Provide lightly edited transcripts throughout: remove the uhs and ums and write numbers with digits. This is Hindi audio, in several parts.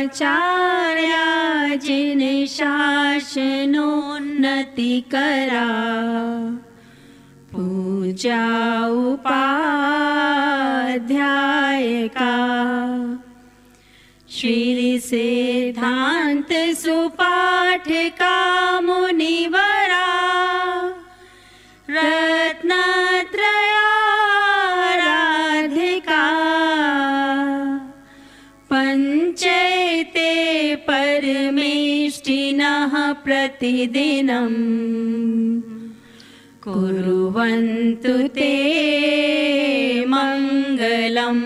आचार्या जिन शासनोन्नति करा, पूजा उपाध्याय का। श्री सिद्धांत सुपाठ का मुनिवरा, रत्नत्रयाराधिका। पंचैते परमेष्टिनः प्रतिदिनम्, कुर्वन्तु ते मङ्गलम्।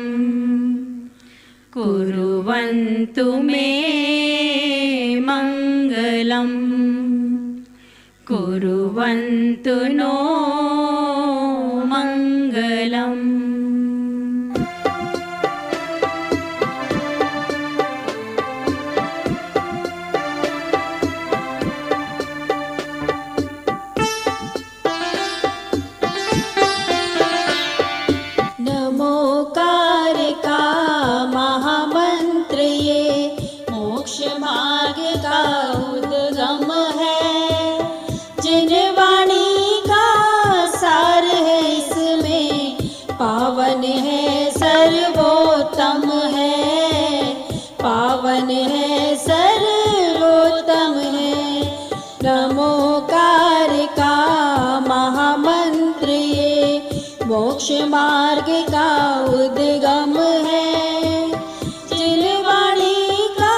कुर्वन्तु मे मङ्गलम्, कुर्वन्तु नो मङ्गलम्। नमोकार का महामंत्र ये मोक्ष मार्ग का उद्गम है। जिन वाणी का सार है इसमें पावन है सर्वोत्तम है, पावन है सर्वोत्तम है। नमोकार का महामंत्र ये मोक्ष मार्ग का उद्गम है। जिन वाणी का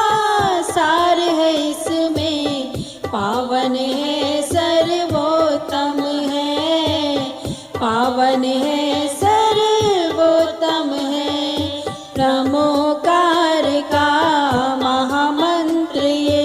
सार है इसमें पावन है सर्वोत्तम है, पावन है सर्वोत्तम है। नमोकार का महामंत्र ये।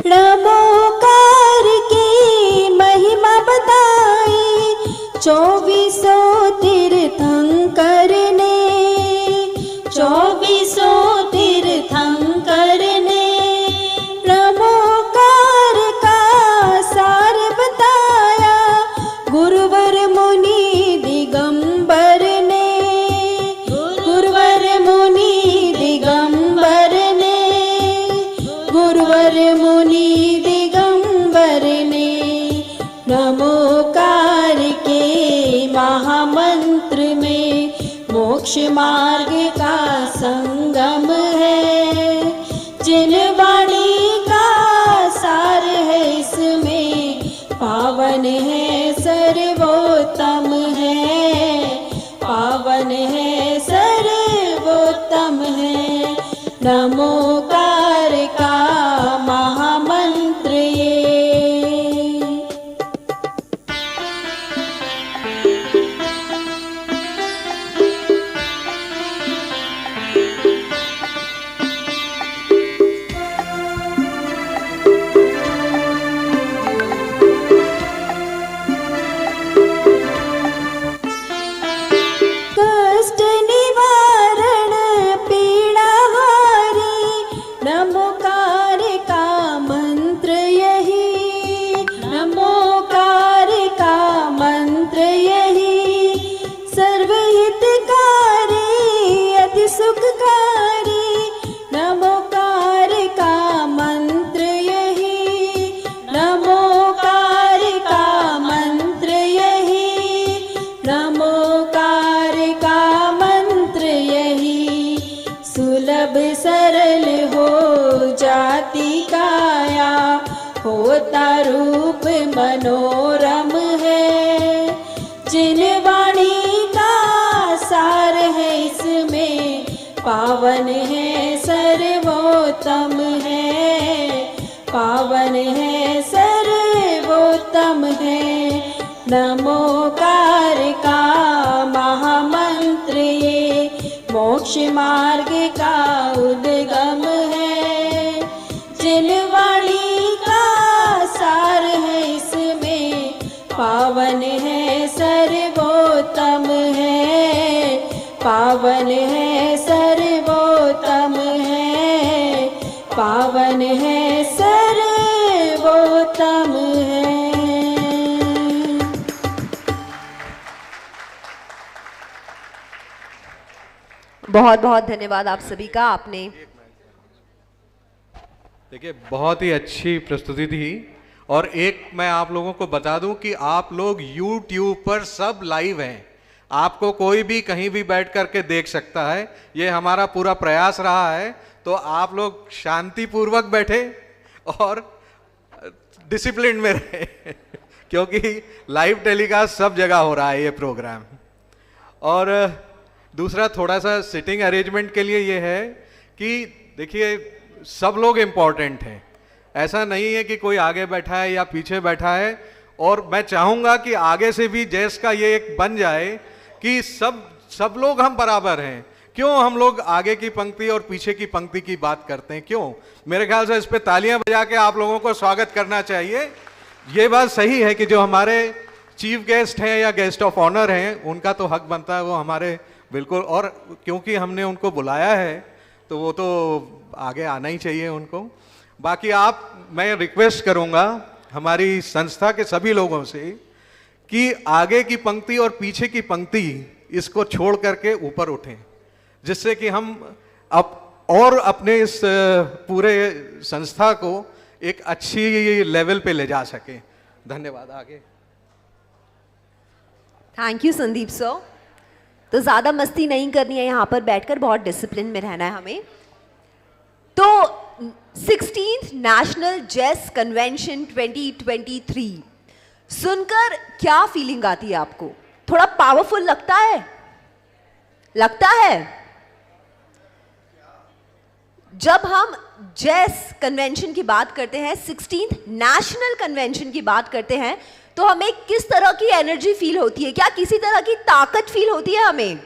नमोकार की महिमा बताई 2400 तीर्थंकर ने, 2400 तीर्थंकर ने। नमोकार का सार बताया गुरुवर मुनि दिगंबर ने, गुरुवर मुनि दिगंबर ने, गुरुवर मुनि दिगंबर ने। नमोकार के महामंत्र में मोक्ष मार्ग का संगम है। जिन वाणी का सार है इसमें पावन है सर्वोत्तम है, पावन है सर्वोत्तम है। नमोकार का महामंत्र ये। कष्ट निवारण पीड़ा हारी, नमोकार का मंत्र यही, नमोकार का मंत्र यही। सर्वहितकारी अति सुखकारी, नमोकार का मंत्र यही, नमोकार का मंत्र यही। नमोकार का मंत्र यही। सुलभ सरल हो जाति काया, होता रूप मनोरम है। जिन वाणी का सार है इसमें पावन है सर्वोत्तम है, पावन है सर्वोत्तम है। नमोकार का महामंत्र ये मोक्ष मार्ग का उद्गम है। जिन वाणी का सार है इसमें पावन है पावन है सर्वोत्तम है, पावन है सर्वोत्तम है। बहुत बहुत धन्यवाद आप सभी का। आपने देखिए बहुत ही अच्छी प्रस्तुति थी। और एक मैं आप लोगों को बता दूं कि आप लोग YouTube पर सब लाइव हैं, आपको कोई भी कहीं भी बैठ करके देख सकता है। ये हमारा पूरा प्रयास रहा है, तो आप लोग शांतिपूर्वक बैठे और डिसिप्लिन में रहे क्योंकि लाइव टेलीकास्ट सब जगह हो रहा है ये प्रोग्राम। और दूसरा थोड़ा सा सिटिंग अरेंजमेंट के लिए ये है कि देखिए सब लोग इम्पॉर्टेंट हैं, ऐसा नहीं है कि कोई आगे बैठा है या पीछे बैठा है। और मैं चाहूँगा कि आगे से भी जैस का ये एक बन जाए कि सब लोग हम बराबर हैं। क्यों हम लोग आगे की पंक्ति और पीछे की पंक्ति की बात करते हैं? क्यों? मेरे ख्याल से इस पे तालियां बजा के आप लोगों को स्वागत करना चाहिए। ये बात सही है कि जो हमारे चीफ गेस्ट हैं या गेस्ट ऑफ ऑनर हैं, उनका तो हक बनता है, वो हमारे बिल्कुल, और क्योंकि हमने उनको बुलाया है तो वो तो आगे आना ही चाहिए उनको। बाकी मैं रिक्वेस्ट करूंगा हमारी संस्था के सभी लोगों से कि आगे की पंक्ति और पीछे की पंक्ति इसको छोड़ करके ऊपर उठें, जिससे कि हम और अपने इस पूरे संस्था को एक अच्छी लेवल पे ले जा सकें। धन्यवाद। आगे। Thank you Sandeep sir. तो ज़्यादा मस्ती नहीं करनी है, यहाँ पर बैठकर बहुत डिसिप्लिन में रहना है हमें। तो 16th नेशनल चेस कन्वेंशन 2023 सुनकर क्या फीलिंग आती है आपको? थोड़ा पावरफुल लगता है? लगता है? जब हम चेस कन्वेंशन की बात करते हैं, 16th नेशनल कन्वेंशन की बात करते हैं, तो हमें किस तरह की एनर्जी फील होती है? क्या किसी तरह की ताकत फील होती है? हमें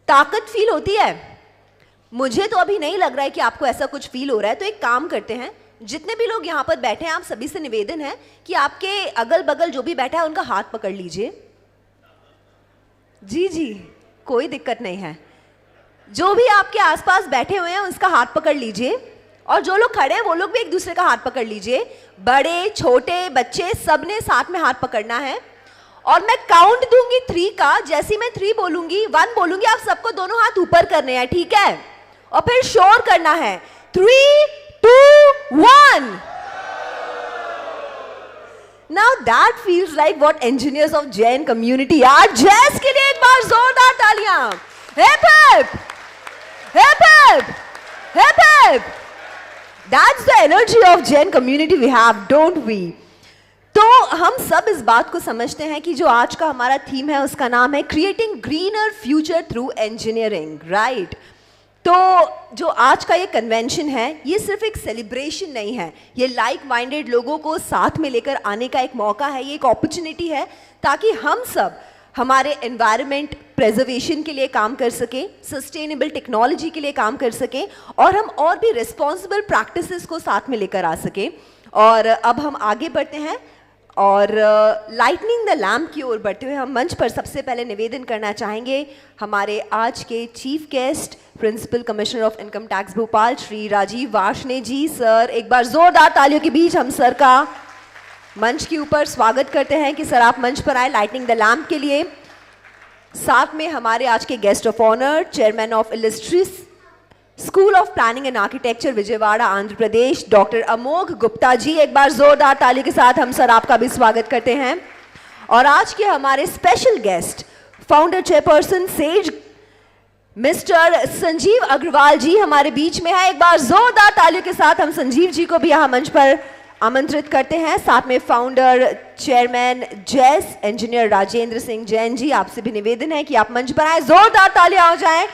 ताकत फील होती है? मुझे तो अभी नहीं लग रहा है कि आपको ऐसा कुछ फील हो रहा है। तो एक काम करते हैं, जितने भी लोग यहाँ पर बैठे हैं, आप सभी से निवेदन है कि आपके अगल बगल जो भी बैठा है उनका हाथ पकड़ लीजिए। जी जी, कोई दिक्कत नहीं है। जो भी आपके आसपास बैठे हुए हैं उसका हाथ पकड़ लीजिए, और जो लोग खड़े हैं वो लोग भी एक दूसरे का हाथ पकड़ लीजिए। बड़े छोटे बच्चे सबने साथ में हाथ पकड़ना है। और मैं काउंट दूंगी 3 का। जैसे मैं 3 बोलूंगी, 1 बोलूंगी, आप सबको दोनों हाथ ऊपर करने हैं, ठीक है? और फिर शोर करना है 3, 2, 1। Now that feels like what engineers of Jain community are. Jazz के लिए एक बार जोरदार तालियां। Hip hip, hip hip, hip hip. That's the energy of Jain community we have, don't we? तो हम सब इस बात को समझते हैं कि जो आज का हमारा थीम है उसका नाम है creating greener future through engineering, right? तो जो आज का ये कन्वेंशन है, ये सिर्फ एक सेलिब्रेशन नहीं है, ये लाइक माइंडेड लोगों को साथ में लेकर आने का एक मौका है, ये एक अपॉर्चुनिटी है ताकि हम सब हमारे एनवायरनमेंट प्रिजर्वेशन के लिए काम कर सकें, सस्टेनेबल टेक्नोलॉजी के लिए काम कर सकें, और हम और भी रिस्पॉन्सिबल प्रैक्टिसेस को साथ में लेकर आ सकें। और अब हम आगे बढ़ते हैं और लाइटनिंग द लैम्प की ओर बढ़ते हुए हम मंच पर सबसे पहले निवेदन करना चाहेंगे हमारे आज के chief guest principal commissioner of income tax Bhopal Shri Rajiv Varshney ji. Sir, एक बार जोरदार तालियों के बीच हम सर का मंच के ऊपर स्वागत करते हैं कि सर आप मंच पर आए लाइटनिंग द लैम्प के लिए। साथ में हमारे आज के guest of honour chairman of illustrious school of planning and architecture Vijayawada Andhra Pradesh doctor Amogh Gupta ji. एक बार जोरदार ताली के साथ हम सर आपका भी स्वागत करते हैं। और आज के हमारे special guest founder chairperson SAGE mister Sanjeev Agrawal ji हमारे बीच में है। एक बार जोरदार तालियों के साथ हम संजीव जी को भी यहाँ मंच पर आमंत्रित करते हैं। साथ में फाउंडर चेयरमैन जैस इंजीनियर राजेंद्र सिंह जैन जी, आपसे भी निवेदन है कि आप मंच पर आए, जोरदार तालियां हो जाएं।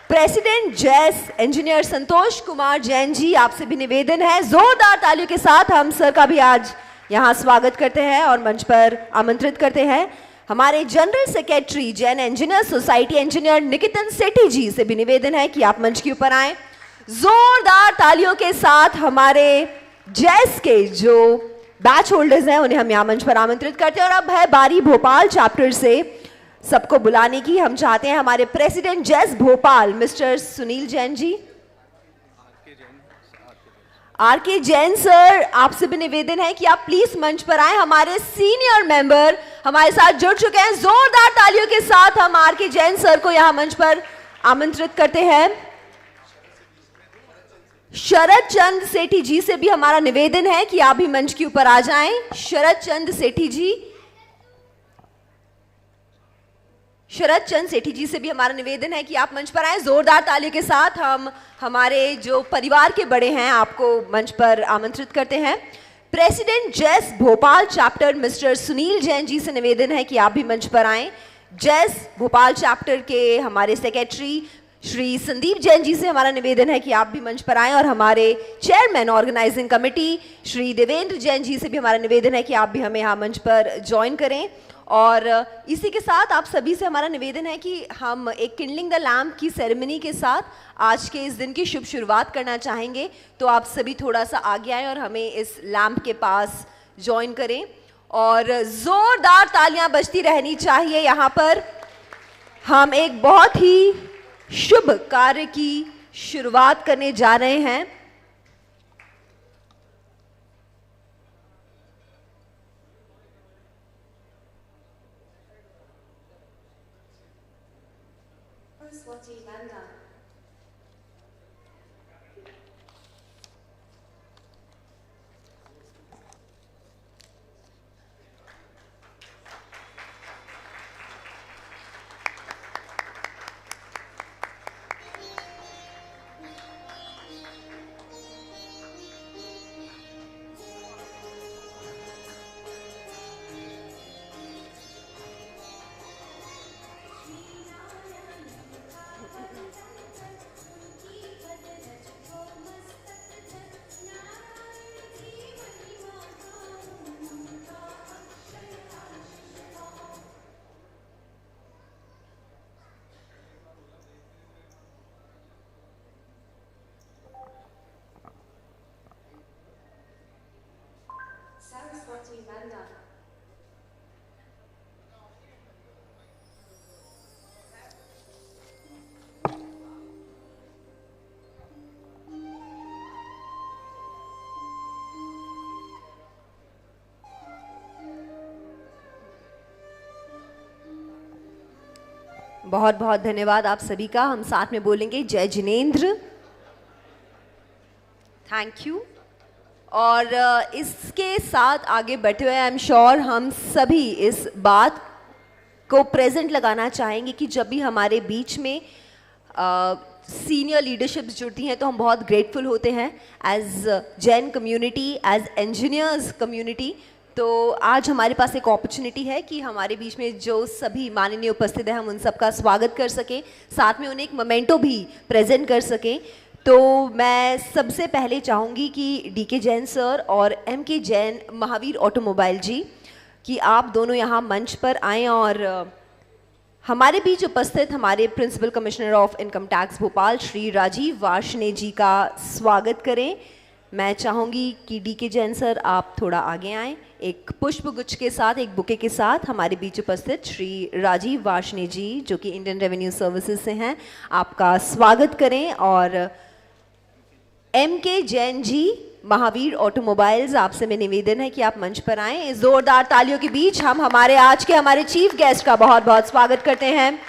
प्रेसिडेंट जैस इंजीनियर संतोष कुमार जैन जी, आपसे भी निवेदन है, जोरदार तालियों के साथ हम सर का भी आज यहाँ स्वागत करते हैं और मंच पर आमंत्रित करते हैं। हमारे general secretary Jain engineer society engineer Niketan Sethi ji से भी निवेदन है कि आप मंच के ऊपर आए। जोरदार तालियों के साथ हमारे जैस के जो बैच होल्डर्स हैं उन्हें हम यहाँ मंच पर आमंत्रित करते हैं। और अब है बारी भोपाल चैप्टर से सबको बुलाने की। हम चाहते हैं हमारे president JES Bhopal mister Sunil Jain ji, R K Jain sir, आपसे भी निवेदन है कि आप प्लीज मंच पर आए। हमारे सीनियर मेंबर हमारे साथ जुड़ चुके हैं, जोरदार तालियों के साथ हम आर के जैन सर को यहां मंच पर आमंत्रित करते हैं। शरद चंद सेठी जी से भी हमारा निवेदन है कि आप भी मंच के ऊपर आ जाएं। शरद चंद सेठी जी, शरद चंद सेठी जी से भी हमारा निवेदन है कि आप मंच पर आएं। जोरदार तालियों के साथ हम हमारे जो परिवार के बड़े हैं आपको मंच पर आमंत्रित करते हैं। President JES Bhopal chapter mister Sunil Jain ji से निवेदन है कि आप भी मंच पर आएं। जेस भोपाल चैप्टर के हमारे सेक्रेटरी श्री संदीप जैन जी से हमारा निवेदन है कि आप भी मंच पर आएं, और हमारे chairman organising committee Shri Devendra Jain ji से भी हमारा निवेदन है कि आप भी हमें यहाँ मंच पर ज्वाइन करें। और इसी के साथ आप सभी से हमारा निवेदन है कि हम एक किंडलिंग द लैम्प की सेरेमनी के साथ आज के इस दिन की शुभ शुरुआत करना चाहेंगे। तो आप सभी थोड़ा सा आगे आएं और हमें इस लैम्प के पास ज्वाइन करें, और जोरदार तालियां बजती रहनी चाहिए। यहाँ पर हम एक बहुत ही शुभ कार्य की शुरुआत करने जा रहे हैं। बहुत बहुत धन्यवाद आप सभी का। हम साथ में बोलेंगे जय जिनेंद्र, थैंक यू। और इसके साथ आगे बढ़ते हुए आई एम श्योर हम सभी इस बात को प्रेजेंट लगाना चाहेंगे कि जब भी हमारे बीच में सीनियर लीडरशिप्स जुड़ती हैं तो हम बहुत ग्रेटफुल होते हैं as Jain community, as engineers community. तो आज हमारे पास एक अपॉर्चुनिटी है कि हमारे बीच में जो सभी माननीय उपस्थित हैं हम उन सबका स्वागत कर सकें, साथ में उन्हें एक मोमेंटो भी प्रेजेंट कर सकें। तो मैं सबसे पहले चाहूँगी कि डीके जैन सर और एमके जैन महावीर ऑटोमोबाइल जी कि आप दोनों यहाँ मंच पर आएँ और हमारे बीच उपस्थित हमारे principal commissioner of income tax Bhopal Shri Rajeev Varshney ji का स्वागत करें। मैं चाहूँगी कि डीके जैन सर आप थोड़ा आगे आएँ, एक पुष्प गुच्छ के साथ, एक बुके के साथ हमारे बीच उपस्थित श्री राजीव वार्ष्णे जी जो कि इंडियन रेवेन्यू सर्विसेज से हैं, आपका स्वागत करें। और एमके जैन जी महावीर ऑटोमोबाइल्स, आपसे मैं निवेदन है कि आप मंच पर आएं। इस जोरदार तालियों के बीच हम हमारे आज के हमारे चीफ गेस्ट का बहुत बहुत स्वागत करते हैं।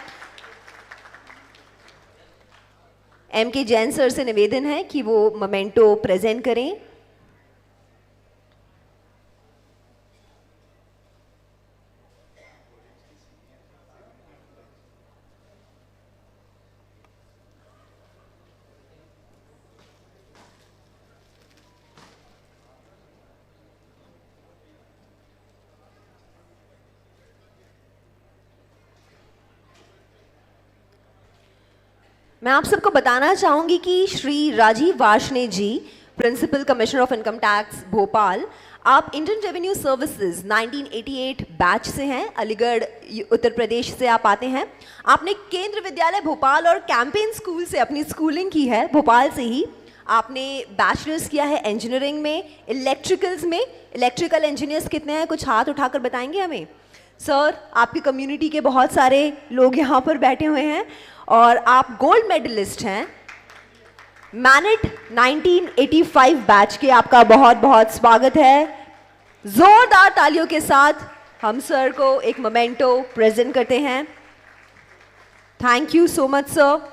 एमके जैन सर से निवेदन है कि वो मोमेंटो प्रेजेंट करें। मैं आप सबको बताना चाहूँगी कि Shri Rajeev Varshney ji principal commissioner of income tax Bhopal, आप इंडियन रेवेन्यू सर्विसेज 1988 बैच से हैं, अलीगढ़ उत्तर प्रदेश से आप आते हैं। आपने केंद्र विद्यालय भोपाल और कैंपेन स्कूल से अपनी स्कूलिंग की है, भोपाल से ही। आपने बैचलर्स किया है इंजीनियरिंग में, इलेक्ट्रिकल्स में। इलेक्ट्रिकल इंजीनियर्स कितने हैं, कुछ हाथ उठाकर बताएंगे हमें? सर, आपकी कम्युनिटी के बहुत सारे लोग यहाँ पर बैठे हुए हैं और आप गोल्ड मेडलिस्ट हैं। मैनेट 1985 बैच के आपका बहुत बहुत स्वागत है। जोरदार तालियों के साथ हम सर को एक मोमेंटो प्रेजेंट करते हैं। Thank you so much sir.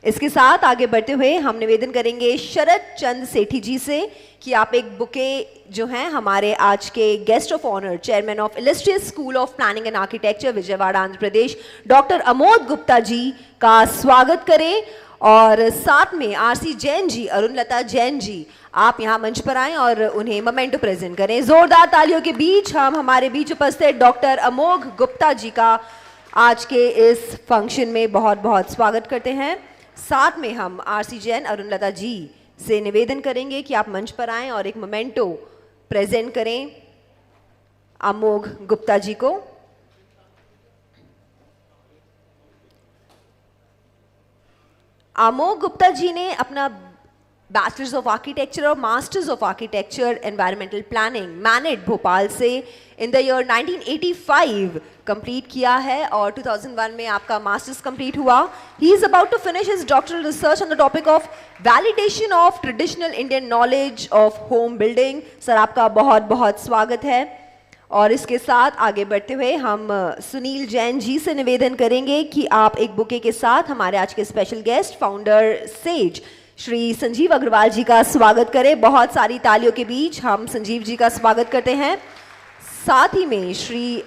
इसके साथ आगे बढ़ते हुए हम निवेदन करेंगे शरद चंद सेठी जी से कि आप एक बुके जो हैं हमारे आज के guest of honour chairman of illustrious school of planning and architecture Vijayawada Andhra Pradesh doctor Amod Gupta ji का स्वागत करें। और साथ में आरसी जैन जी, अरुण लता जैन जी, आप यहाँ मंच पर आएं और उन्हें मोमेंटो प्रेजेंट करें। जोरदार तालियों के बीच हम हमारे बीच उपस्थित डॉक्टर अमोघ गुप्ता जी का आज के इस फंक्शन में बहुत बहुत स्वागत करते हैं। साथ में हम आरसी जैन, अरुण लता जी से निवेदन करेंगे कि आप मंच पर आएं और एक मोमेंटो प्रेजेंट करें अमोघ गुप्ता जी को। अमोघ गुप्ता जी ने अपना बैचलर्स ऑफ आर्किटेक्चर और masters of architecture environmental planning MANET Bhopal से इन द ईयर 1985 कंप्लीट किया है और 2001 में आपका मास्टर्स कंप्लीट हुआ। He is about to finish his doctoral research on the topic of validation of traditional Indian knowledge of home building. Sir, आपका बहुत बहुत स्वागत है। और इसके साथ आगे बढ़ते हुए हम सुनील जैन जी से निवेदन करेंगे कि आप एक बुके के साथ हमारे आज के special guest founder SAGE Shri Sanjeev Agrawal ji का स्वागत करें। बहुत सारी तालियों के बीच हम संजीव जी का स्वागत करते हैं। साथ ही में श्री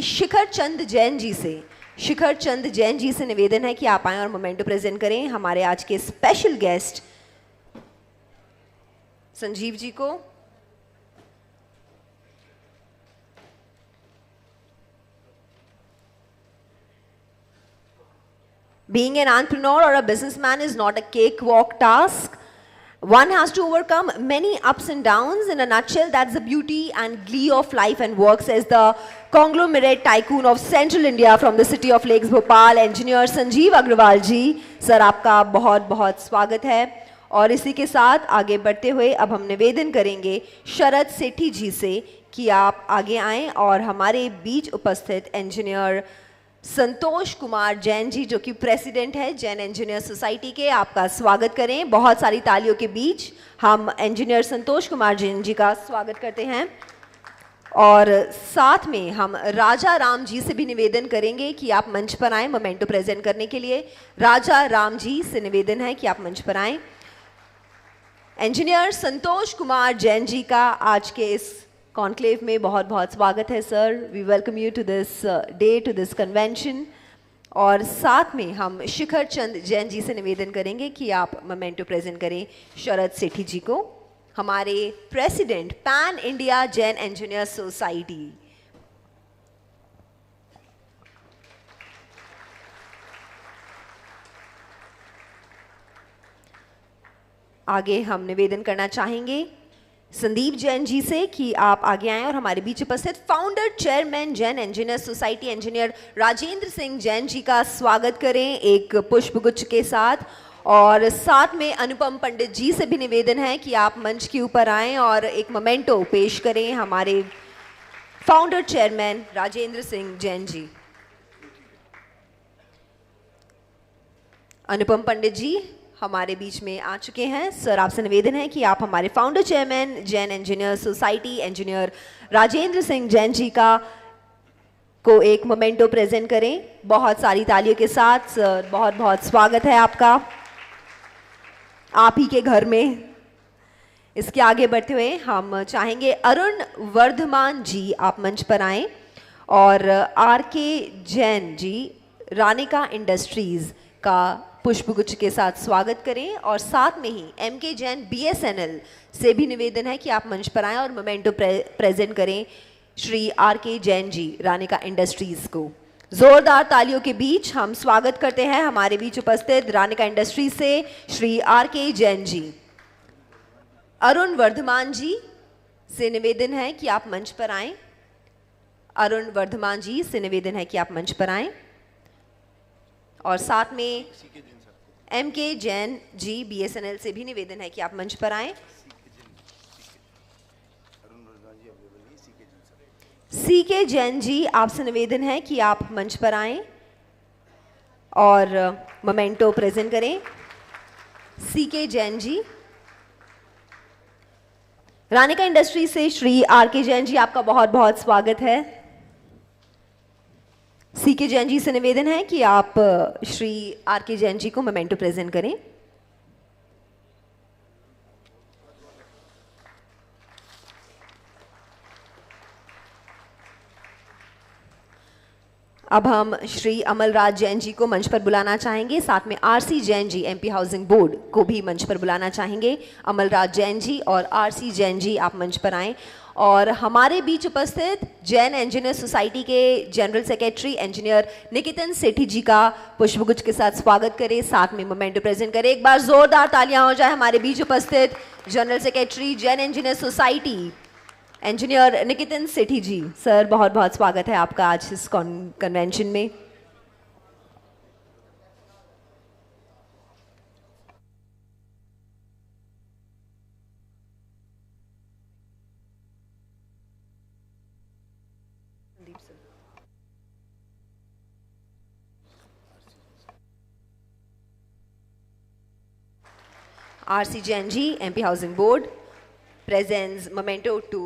शिखर चंद जैन जी से निवेदन है कि आप आएं और मोमेंटो प्रेजेंट करें हमारे आज के स्पेशल गेस्ट संजीव जी को। Being an entrepreneur or a businessman is not a cakewalk task. One has to overcome many ups and downs. In a nutshell, that's the beauty and glee of life and work, says the conglomerate tycoon of Central India from the city of Lakes, Bhopal, engineer Sanjeev Agrawal ji. Sir, आपका बहुत बहुत स्वागत है। और इसी के साथ आगे बढ़ते हुए अब हम निवेदन करेंगे शरद सेठी जी से कि आप आगे आएं और हमारे बीच उपस्थित इंजीनियर संतोष कुमार जैन जी, जो कि प्रेसिडेंट है जैन इंजीनियर सोसाइटी के, आपका स्वागत करें। बहुत सारी तालियों के बीच हम इंजीनियर संतोष कुमार जैन जी का स्वागत करते हैं। और साथ में हम राजा राम जी से भी निवेदन करेंगे कि आप मंच पर आएं मोमेंटो प्रेजेंट करने के लिए। राजा राम जी से निवेदन है कि आप मंच पर आएं। इंजीनियर संतोष कुमार जैन जी का आज के इस कॉन्क्लेव में बहुत बहुत स्वागत है sir. We welcome you to this day, to this convention. और साथ में हम शिखर चंद जैन जी से निवेदन करेंगे कि आप मोमेंटो प्रेजेंट करें शरद सेठी जी को, हमारे president pan India Jain engineer society. आगे हम निवेदन करना चाहेंगे संदीप जैन जी से कि आप आगे आएं और हमारे बीच उपस्थित founder chairman Jain engineer society engineer Rajendra Singh Jain ji का स्वागत करें एक पुष्पगुच्छ के साथ। और साथ में अनुपम पंडित जी से भी निवेदन है कि आप मंच के ऊपर आएं और एक मोमेंटो पेश करें हमारे फाउंडर चेयरमैन राजेंद्र सिंह जैन जी। अनुपम पंडित जी हमारे बीच में आ चुके हैं। सर, आपसे निवेदन है कि आप हमारे founder chairman Jain engineer society engineer Rajendra Singh Jain ji को एक मोमेंटो प्रेजेंट करें। बहुत सारी तालियों के साथ सर, बहुत बहुत स्वागत है आपका आप ही के घर में। इसके आगे बढ़ते हुए हम चाहेंगे अरुण वर्धमान जी आप मंच पर आएं और are K Jain ji Ranika industries का पुष्पगुच्छ के साथ स्वागत करें। और साथ में ही एम के जैन BSNL से भी निवेदन है कि आप मंच पर आएं और मोमेंटो प्रेजेंट करें Shri are K Jain ji Ranika industries को। जोरदार तालियों के बीच हम स्वागत करते हैं हमारे बीच उपस्थित रानिका इंडस्ट्रीज से श्री आर के जैन जी। अरुण वर्धमान जी से निवेदन है कि आप मंच पर आएं। अरुण वर्धमान जी से निवेदन है कि आप मंच पर आएं। और साथ में एम के जैन जी BSNL से भी निवेदन है कि आप मंच पर आएं। सीके जैन जी, आपसे निवेदन है कि आप मंच पर आएं और मोमेंटो प्रेजेंट करें। सीके जैन जी। रानिका इंडस्ट्री से श्री आर.के. जैन जी, आपका बहुत बहुत स्वागत है। सीके जैन जी से निवेदन है कि आप श्री आर.के. जैन जी को मोमेंटो प्रेजेंट करें। अब हम श्री अमलराज जैन जी को मंच पर बुलाना चाहेंगे। साथ में RC. Jain ji, MP housing board को भी मंच पर बुलाना चाहेंगे। अमलराज जैन जी और आर.सी. जैन जी, आप मंच पर आएं। और हमारे बीच उपस्थित जैन इंजीनियर सोसाइटी के general secretary engineer Niketan Sethi जी का पुष्पगुच्छ के साथ स्वागत करें। साथ में मोमेंटो प्रेजेंट करें। एक बार जोरदार तालियां हो जाए हमारे बीच उपस्थित general secretary Jain engineer society engineer Niketan Sethi ji. Sir, बहुत बहुत स्वागत है आपका आज इस कन्वेंशन में। RC. Jain ji, MP housing board, presents memento to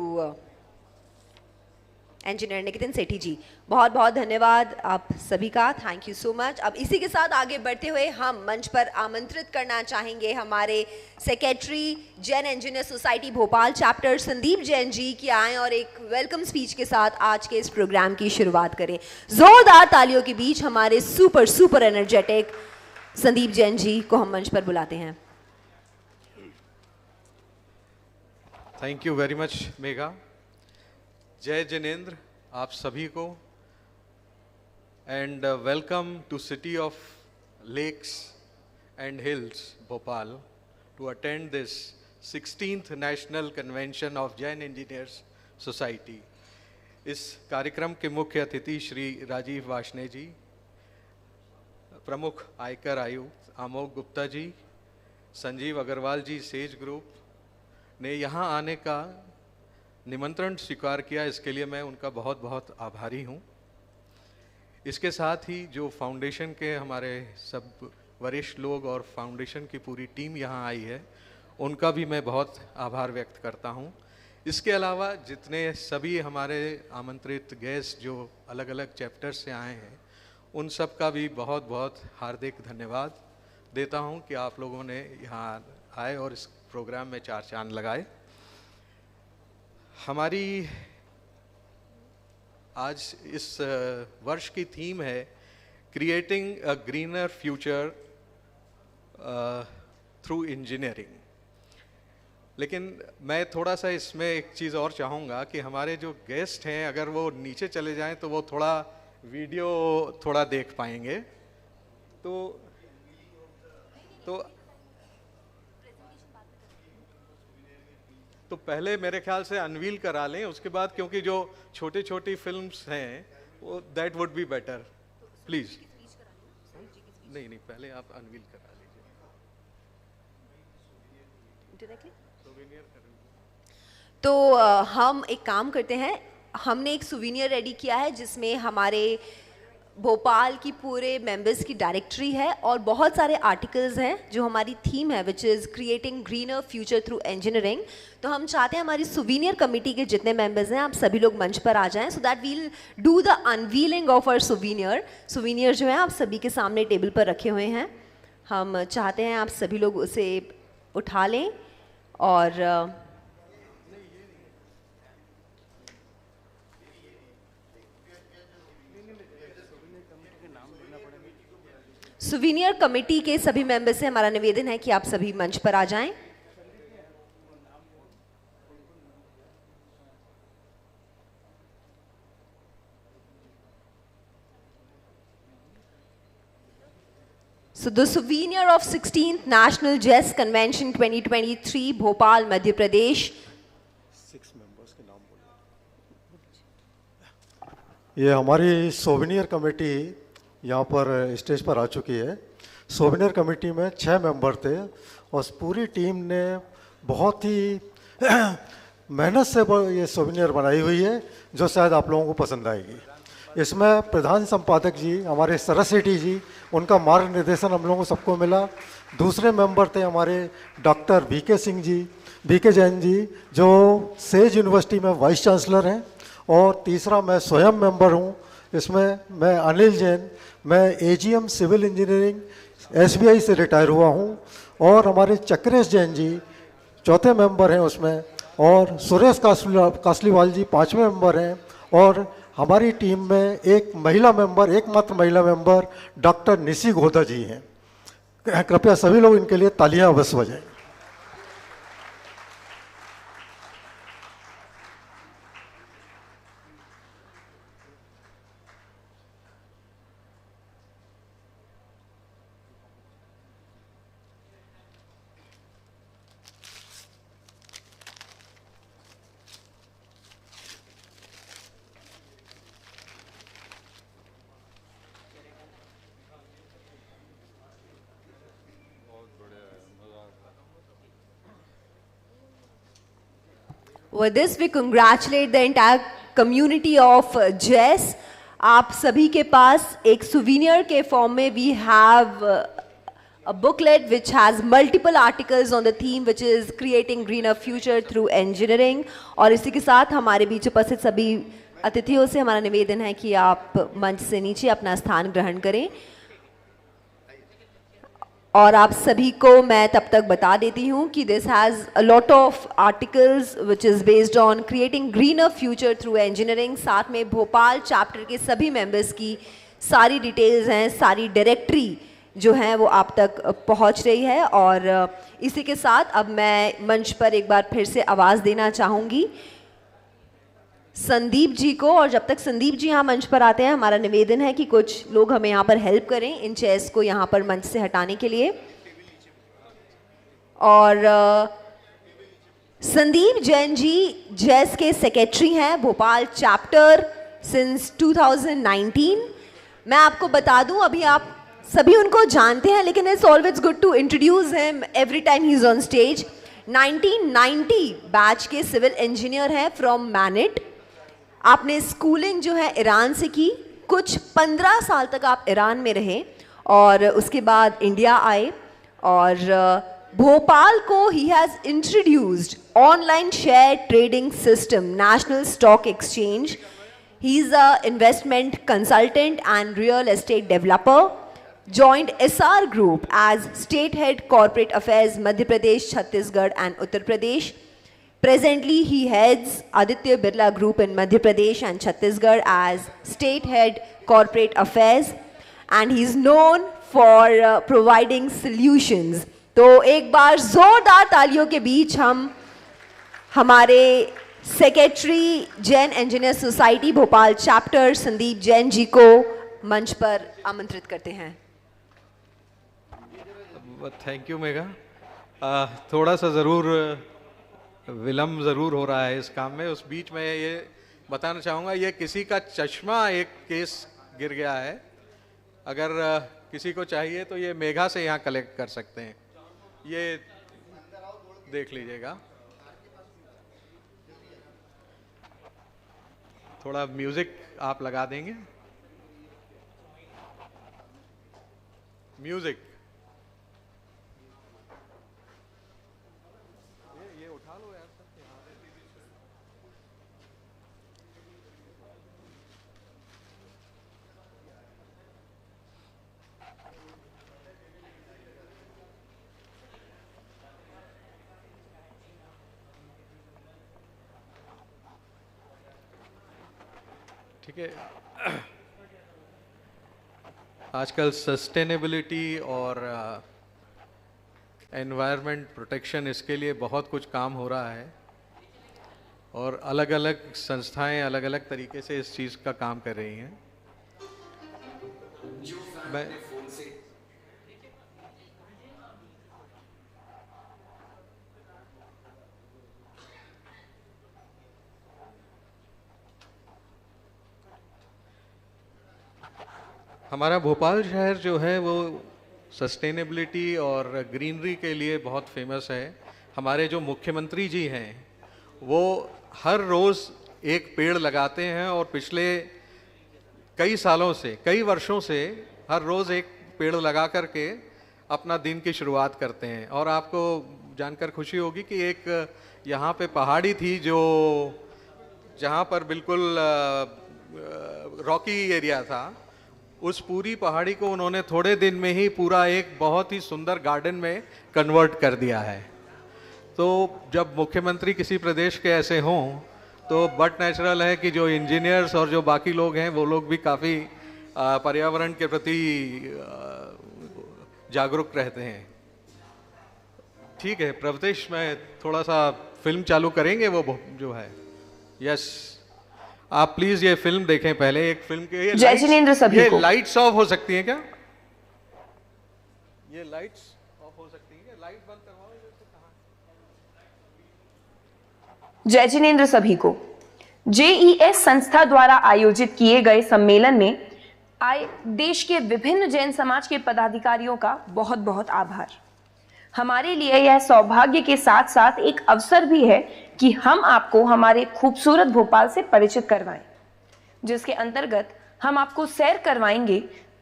engineer Niketan Sethi ji. बहुत बहुत धन्यवाद आप सभी का, थैंक यू सो मच। अब इसी के साथ आगे बढ़ते हुए हम मंच पर आमंत्रित करना चाहेंगे हमारे secretary Jain engineer society Bhopal chapter Sandeep Jain ji की आएँ और एक वेलकम स्पीच के साथ आज के इस प्रोग्राम की शुरुआत करें। जोरदार तालियों के बीच हमारे super super energetic Sandeep Jain ji को हम मंच पर बुलाते हैं। Thank you very much Megha. जय जिनेंद्र आप सभी को, and welcome to city of lakes and hills Bhopal to attend this 16th national convention of Jain engineers society. इस कार्यक्रम के मुख्य अतिथि श्री राजीव वार्ष्णेय जी, प्रमुख आयकर आयुक्त आमोद गुप्ता जी, संजीव अग्रवाल जी सेज ग्रुप ने यहाँ आने का निमंत्रण स्वीकार किया, इसके लिए मैं उनका बहुत बहुत आभारी हूँ। इसके साथ ही जो फाउंडेशन के हमारे सब वरिष्ठ लोग और फाउंडेशन की पूरी टीम यहाँ आई है, उनका भी मैं बहुत आभार व्यक्त करता हूँ। इसके अलावा जितने सभी हमारे आमंत्रित गेस्ट जो अलग अलग चैप्टर से आए हैं, उन सब का भी बहुत बहुत हार्दिक धन्यवाद देता हूँ कि आप लोगों ने यहाँ आए और इस प्रोग्राम में चार चांद लगाए। हमारी आज इस वर्ष की थीम है creating a greener future through engineering. लेकिन मैं थोड़ा सा इसमें एक चीज़ और चाहूँगा कि हमारे जो गेस्ट हैं अगर वो नीचे चले जाएं तो वो थोड़ा वीडियो थोड़ा देख पाएंगे। तो पहले मेरे ख्याल से अनवील करा लें, उसके बाद क्योंकि जो छोटी छोटी फिल्म्स हैं वो that would be better please. नहीं पहले आप अनवील करा लीजिए। तो हम एक काम करते हैं, हमने एक सुवीनियर रेडी किया है जिसमें हमारे भोपाल की पूरे मेंबर्स की डायरेक्टरी है और बहुत सारे आर्टिकल्स हैं जो हमारी थीम है which is creating greener future through engineering. तो हम चाहते हैं हमारी सुवीनियर कमेटी के जितने मेंबर्स हैं आप सभी लोग मंच पर आ जाएं so that we'll do the unveiling of our souvenir जो है आप सभी के सामने टेबल पर रखे हुए हैं। हम चाहते हैं आप सभी लोग उसे उठा लें और सुवीनियर कमेटी के सभी मेंबर से हमारा निवेदन है कि आप सभी मंच पर आ जाएं। So the souvenir of 16th National Chess Convention 2023 Bhopal Madhya Pradesh. 6 members के नाम बोलो। ये हमारी सोविनियर कमेटी यहाँ पर स्टेज पर आ चुकी है। सोविनियर कमेटी में 6 मेंबर थे और पूरी टीम ने बहुत ही मेहनत से ये सोवेनियर बनाई हुई है जो शायद आप लोगों को पसंद आएगी। इसमें प्रधान संपादक जी हमारे सरस सेठी जी, उनका मार्गनिर्देशन हम लोगों को सबको मिला। दूसरे मेंबर थे हमारे doctor VK Singh ji, VK Jain ji जो सेज यूनिवर्सिटी में वाइस चांसलर हैं, और तीसरा मैं स्वयं मेंबर हूँ इसमें, मैं अनिल जैन, मैं AGM सिविल इंजीनियरिंग SBI से रिटायर हुआ हूँ, और हमारे चक्रेश जैन जी चौथे मेंबर हैं उसमें, और सुरेश कासलीवाल जी पाँचवें मेंबर हैं, और हमारी टीम में एक महिला मेंबर, एकमात्र महिला मेंबर डॉक्टर निशी गोदा जी हैं। कृपया सभी लोग इनके लिए तालियां अवश्य बजाएं। With this, we congratulate the entire community of JES. आप सभी के पास एक souvenir के form में we have a booklet which has multiple articles on the theme which is creating greener future through engineering. और इसी के साथ हमारे बीच उपस्थित सभी अतिथियों से हमारा निवेदन है कि आप मंच से नीचे अपना स्थान ग्रहण करें। और आप सभी को मैं तब तक बता देती हूँ कि this has a lot of articles which is based on creating greener future through engineering. साथ में भोपाल चैप्टर के सभी मेंबर्स की सारी डिटेल्स हैं, सारी डायरेक्टरी जो है वो आप तक पहुँच रही है। और इसी के साथ अब मैं मंच पर एक बार फिर से आवाज़ देना चाहूँगी संदीप जी को। और जब तक संदीप जी यहाँ मंच पर आते हैं, हमारा निवेदन है कि कुछ लोग हमें यहाँ पर हेल्प करें इन चेयर्स को यहाँ पर मंच से हटाने के लिए। और संदीप जैन जी जेस के सेक्रेटरी हैं भोपाल चैप्टर सिंस 2019। मैं आपको बता दूं, अभी आप सभी उनको जानते हैं, लेकिन it's always good to introduce him every time he is on stage. 1990 batch के सिविल इंजीनियर हैं फ्रॉम मैनिट। आपने स्कूलिंग जो है ईरान से की, कुछ 15 साल तक आप ईरान में रहे और उसके बाद इंडिया आए। और भोपाल को he has introduced online share trading system, national stock exchange. He is a investment consultant and real estate developer. joined SR Group as State Head Corporate Affairs Madhya Pradesh, Chhattisgarh and Uttar Pradesh. Presently, he heads Aditya Birla Group in Madhya Pradesh and Chhattisgarh as State Head Corporate Affairs, and he is known for providing solutions. तो एक बार जोरदार तालियों के बीच हम हमारे secretary Jain engineer society Bhopal chapter Sandeep Jain ji को मंच पर आमंत्रित करते हैं। Thank you Megha. थोड़ा सा ज़रूर विलम्ब ज़रूर हो रहा है इस काम में। उस बीच में ये बताना चाहूँगा, ये किसी का चश्मा एक केस गिर गया है। अगर किसी को चाहिए तो ये मेघा से यहाँ कलेक्ट कर सकते हैं, ये देख लीजिएगा। थोड़ा म्यूज़िक आप लगा देंगे, म्यूज़िक। ठीक है। आजकल सस्टेनेबिलिटी और एनवायरनमेंट प्रोटेक्शन, इसके लिए बहुत कुछ काम हो रहा है और अलग अलग संस्थाएं अलग अलग तरीके से इस चीज़ का काम कर रही हैं। मैं हमारा भोपाल शहर जो है वो सस्टेनेबिलिटी और ग्रीनरी के लिए बहुत फेमस है। हमारे जो मुख्यमंत्री जी हैं वो हर रोज़ एक पेड़ लगाते हैं और पिछले कई सालों से, कई वर्षों से हर रोज़ एक पेड़ लगा करके अपना दिन की शुरुआत करते हैं। और आपको जानकर खुशी होगी कि एक यहाँ पे पहाड़ी थी जो जहाँ पर बिल्कुल रॉकी एरिया था, उस पूरी पहाड़ी को उन्होंने थोड़े दिन में ही पूरा एक बहुत ही सुंदर गार्डन में कन्वर्ट कर दिया है। तो जब मुख्यमंत्री किसी प्रदेश के ऐसे हों तो बट नेचुरल है कि जो इंजीनियर्स और जो बाकी लोग हैं वो लोग भी काफ़ी पर्यावरण के प्रति जागरूक रहते हैं। ठीक है प्रवतेश, मैं थोड़ा सा फिल्म चालू करेंगे वो जो है। यस, आप प्लीज ये फिल्म देखें पहले। एक फिल्म के जय जिनेंद्र सभी को। ये लाइट्स ऑफ हो सकती हैं क्या? ये लाइट्स ऑफ हो सकती हैं क्या? लाइट बंद करवाओ। जय जिनेंद्र सभी को। जेईएस संस्था द्वारा आयोजित किए गए सम्मेलन में आए देश के विभिन्न जैन समाज के पदाधिकारियों का बहुत बहुत आभार। हमारे लिए यह सौभाग्य के साथ साथ एक अवसर भी है कि हम आपको हमारे खूबसूरत भोपाल से परिचित करवाएं, जिसके अंतर्गत हम आपको सैर करवाएंगे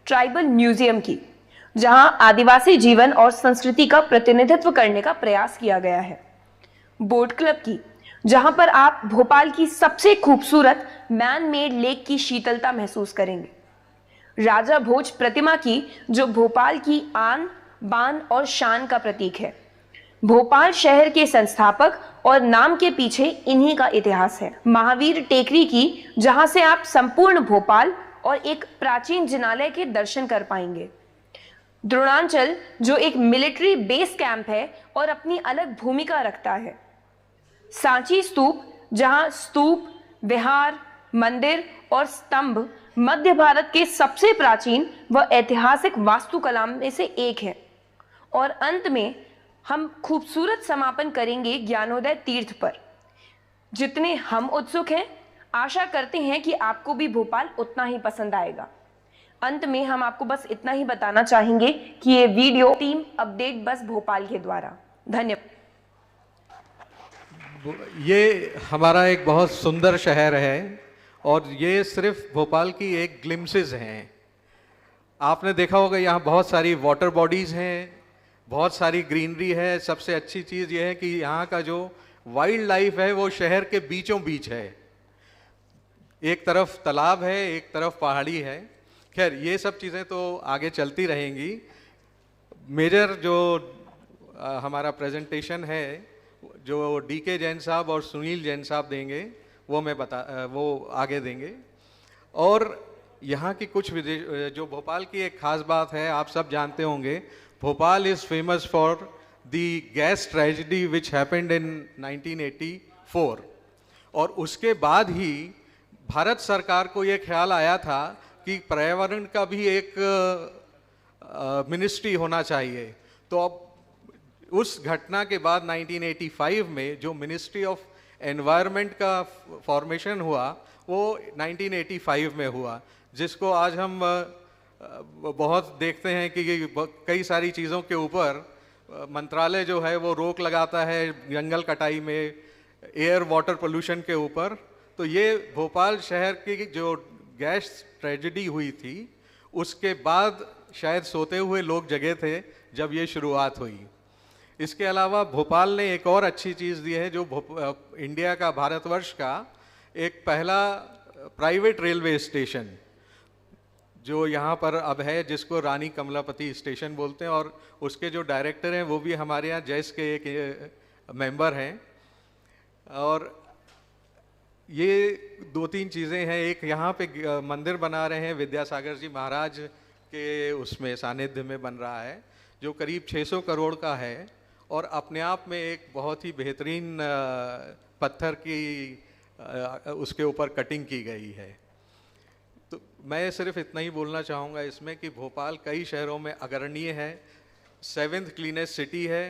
ट्राइबल म्यूजियम की, जहां आदिवासी जीवन और संस्कृति का प्रतिनिधित्व करने का प्रयास किया गया है। बोट क्लब की, जहां पर आप भोपाल की सबसे खूबसूरत मैन मेड लेक की शीतलता महसूस करेंगे। राजा भोज प्रतिमा की, जो भोपाल की आन बान और शान का प्रतीक है। भोपाल शहर के संस्थापक और नाम के पीछे इन्हीं का इतिहास है। महावीर टेकरी की, जहां से आप संपूर्ण भोपाल और एक प्राचीन जिनालय के दर्शन कर पाएंगे। द्रोणांचल, जो एक मिलिट्री बेस कैंप है और अपनी अलग भूमिका रखता है। सांची स्तूप, जहां स्तूप, विहार, मंदिर और स्तंभ मध्य भारत के सबसे प्राचीन व ऐतिहासिक वास्तुकला में से एक है। और अंत में हम खूबसूरत समापन करेंगे ज्ञानोदय तीर्थ पर। जितने हम उत्सुक हैं, आशा करते हैं कि आपको भी भोपाल उतना ही पसंद आएगा। अंत में हम आपको बस इतना ही बताना चाहेंगे कि ये वीडियो टीम अपडेट बस भोपाल के द्वारा। धन्यवाद। ये हमारा एक बहुत सुंदर शहर है और ये सिर्फ भोपाल की एक ग्लिम्सेस हैं। आपने देखा होगा यहाँ बहुत सारी वाटर बॉडीज़ हैं, बहुत सारी ग्रीनरी है। सबसे अच्छी चीज़ ये है कि यहाँ का जो वाइल्ड लाइफ है वो शहर के बीचों बीच है। एक तरफ तालाब है, एक तरफ पहाड़ी है। खैर ये सब चीज़ें तो आगे चलती रहेंगी। मेजर जो हमारा प्रेजेंटेशन है जो डीके जैन साहब और सुनील जैन साहब देंगे वो आगे देंगे। और यहाँ की कुछ जो भोपाल की एक खास बात है, आप सब जानते होंगे, Bhopal is famous for the gas tragedy which happened in 1984। और उसके बाद ही भारत सरकार को ये ख्याल आया था कि पर्यावरण का भी एक मिनिस्ट्री होना चाहिए। तो अब उस घटना के बाद 1985 में जो मिनिस्ट्री ऑफ एनवायरनमेंट का फॉर्मेशन हुआ वो 1985 में हुआ, जिसको आज हम बहुत देखते हैं कि कई सारी चीज़ों के ऊपर मंत्रालय जो है वो रोक लगाता है, जंगल कटाई में, एयर वाटर पोल्यूशन के ऊपर। तो ये भोपाल शहर की जो गैस ट्रेजेडी हुई थी उसके बाद शायद सोते हुए लोग जगे थे जब ये शुरुआत हुई। इसके अलावा भोपाल ने एक और अच्छी चीज़ दी है, जो इंडिया का, भारतवर्ष का एक पहला प्राइवेट रेलवे स्टेशन जो यहाँ पर अब है, जिसको रानी कमलापति स्टेशन बोलते हैं। और उसके जो डायरेक्टर हैं वो भी हमारे यहाँ जैस के एक मेंबर हैं। और ये दो तीन चीज़ें हैं। एक यहाँ पे मंदिर बना रहे हैं, विद्यासागर जी महाराज के उसमें सानिध्य में बन रहा है, जो करीब 600 करोड़ का है और अपने आप में एक बहुत ही बेहतरीन पत्थर की उसके ऊपर कटिंग की गई है। तो मैं सिर्फ इतना ही बोलना चाहूँगा इसमें कि भोपाल कई शहरों में अग्रणीय है, 7th क्लीनेस्ट सिटी है।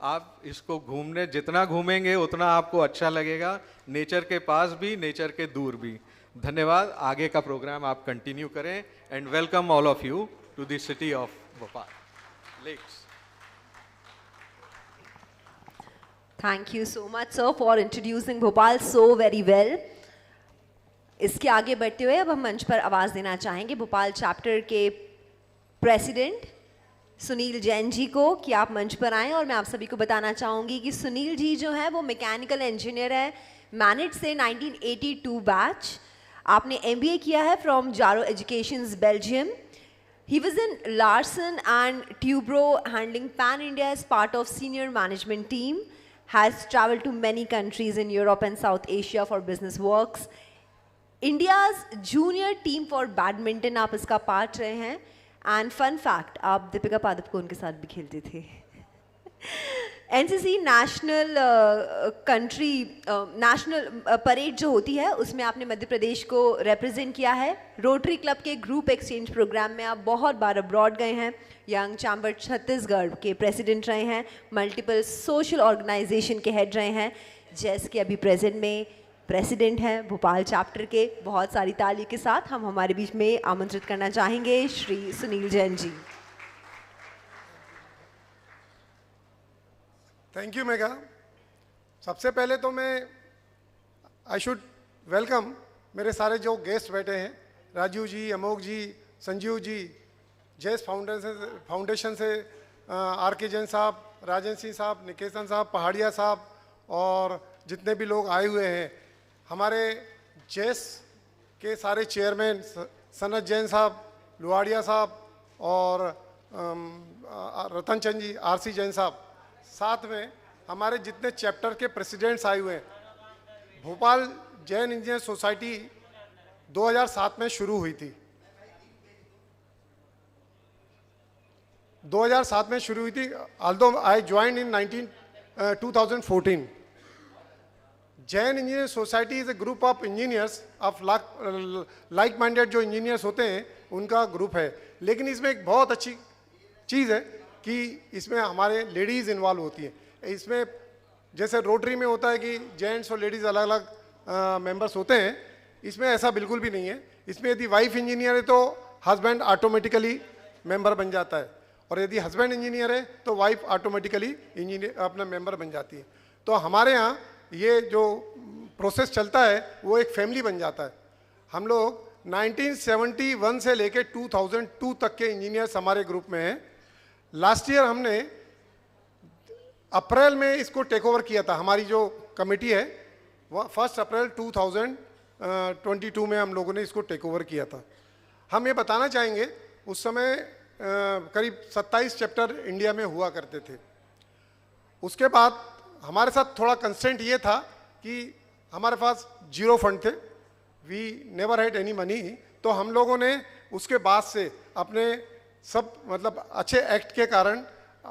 आप इसको घूमने जितना घूमेंगे उतना आपको अच्छा लगेगा, नेचर के पास भी, नेचर के दूर भी। धन्यवाद। आगे का प्रोग्राम आप कंटिन्यू करें and welcome all of you to the city of Bhopal lakes. Thank you so much, sir, for introducing Bhopal so very well. इसके आगे बढ़ते हुए अब हम मंच पर आवाज देना चाहेंगे भोपाल चैप्टर के प्रेसिडेंट सुनील जैन जी को कि आप मंच पर आएं। और मैं आप सभी को बताना चाहूँगी कि सुनील जी जो है वो मैकेनिकल इंजीनियर है, मैनेज से 1982 बैच। आपने MBA किया है फ्रॉम जारो educations Belgium. He was in Larsen and Toubro handling Pan India as part of senior management team, has traveled to many countries in Europe and South Asia for business works. India's junior team for badminton आप इसका पार्ट रहे हैं। एंड फन फैक्ट, आप दीपिका पादुकोण के साथ भी खेलते थे। NCC नेशनल परेड जो होती है उसमें आपने मध्य प्रदेश को रिप्रेजेंट किया है। रोटरी क्लब के ग्रुप एक्सचेंज प्रोग्राम में आप बहुत बार अब्रॉड गए हैं। यंग चैम्बर छत्तीसगढ़ के प्रेसिडेंट रहे हैं। मल्टीपल सोशल ऑर्गेनाइजेशन के हेड रहे हैं, जैसे कि अभी प्रेजेंट में प्रेसिडेंट हैं भोपाल चैप्टर के। बहुत सारी ताली के साथ हम हमारे बीच में आमंत्रित करना चाहेंगे श्री सुनील जैन जी। Thank you Megha. सबसे पहले तो मैं आई शुड वेलकम मेरे सारे जो गेस्ट बैठे हैं, राजीव जी, अमोक जी, संजीव जी, जेस फाउंडेशन से RK जैन साहब, राजन सिंह साहब, निकेतन साहब, पहाड़िया साहब और जितने भी लोग आए हुए हैं। हमारे जेस के सारे चेयरमैन सनत जैन साहब, लुआड़िया साहब और रतन चंद जी, RC जैन साहब, साथ में हमारे जितने चैप्टर के प्रेसिडेंट्स आए हुए हैं। भोपाल जैन इंजीनियर सोसाइटी 2007 में शुरू हुई थी। 2007 में शुरू हुई थी। although I joined in 2014. Jain engineer society is a group of engineers of like minded जो इंजीनियर्स होते हैं उनका ग्रुप है। लेकिन इसमें एक बहुत अच्छी चीज़ है कि इसमें हमारे लेडीज़ इन्वॉल्व होती हैं। इसमें जैसे रोटरी में होता है कि जेंट्स और लेडीज़ अलग अलग मेंबर्स होते हैं, इसमें ऐसा बिल्कुल भी नहीं है। इसमें यदि वाइफ इंजीनियर है तो हस्बैंड ऑटोमेटिकली मेंबर बन जाता है, और यदि हस्बैंड इंजीनियर है तो वाइफ ऑटोमेटिकली इंजीनियर अपना मेंबर बन जाती है। तो हमारे यहाँ ये जो प्रोसेस चलता है वो एक फैमिली बन जाता है। हम लोग 1971 से लेके 2002 तक के इंजीनियर्स हमारे ग्रुप में हैं। लास्ट ईयर हमने अप्रैल में इसको टेक ओवर किया था। हमारी जो कमेटी है वो 1 अप्रैल 2022 में हम लोगों ने इसको टेक ओवर किया था। हम ये बताना चाहेंगे उस समय करीब 27 चैप्टर इंडिया में हुआ करते थे। उसके बाद हमारे साथ थोड़ा कंस्टेंट ये था कि हमारे पास 0 फंड थे, we never had any money. तो हम लोगों ने उसके बाद से अपने सब मतलब अच्छे एक्ट के कारण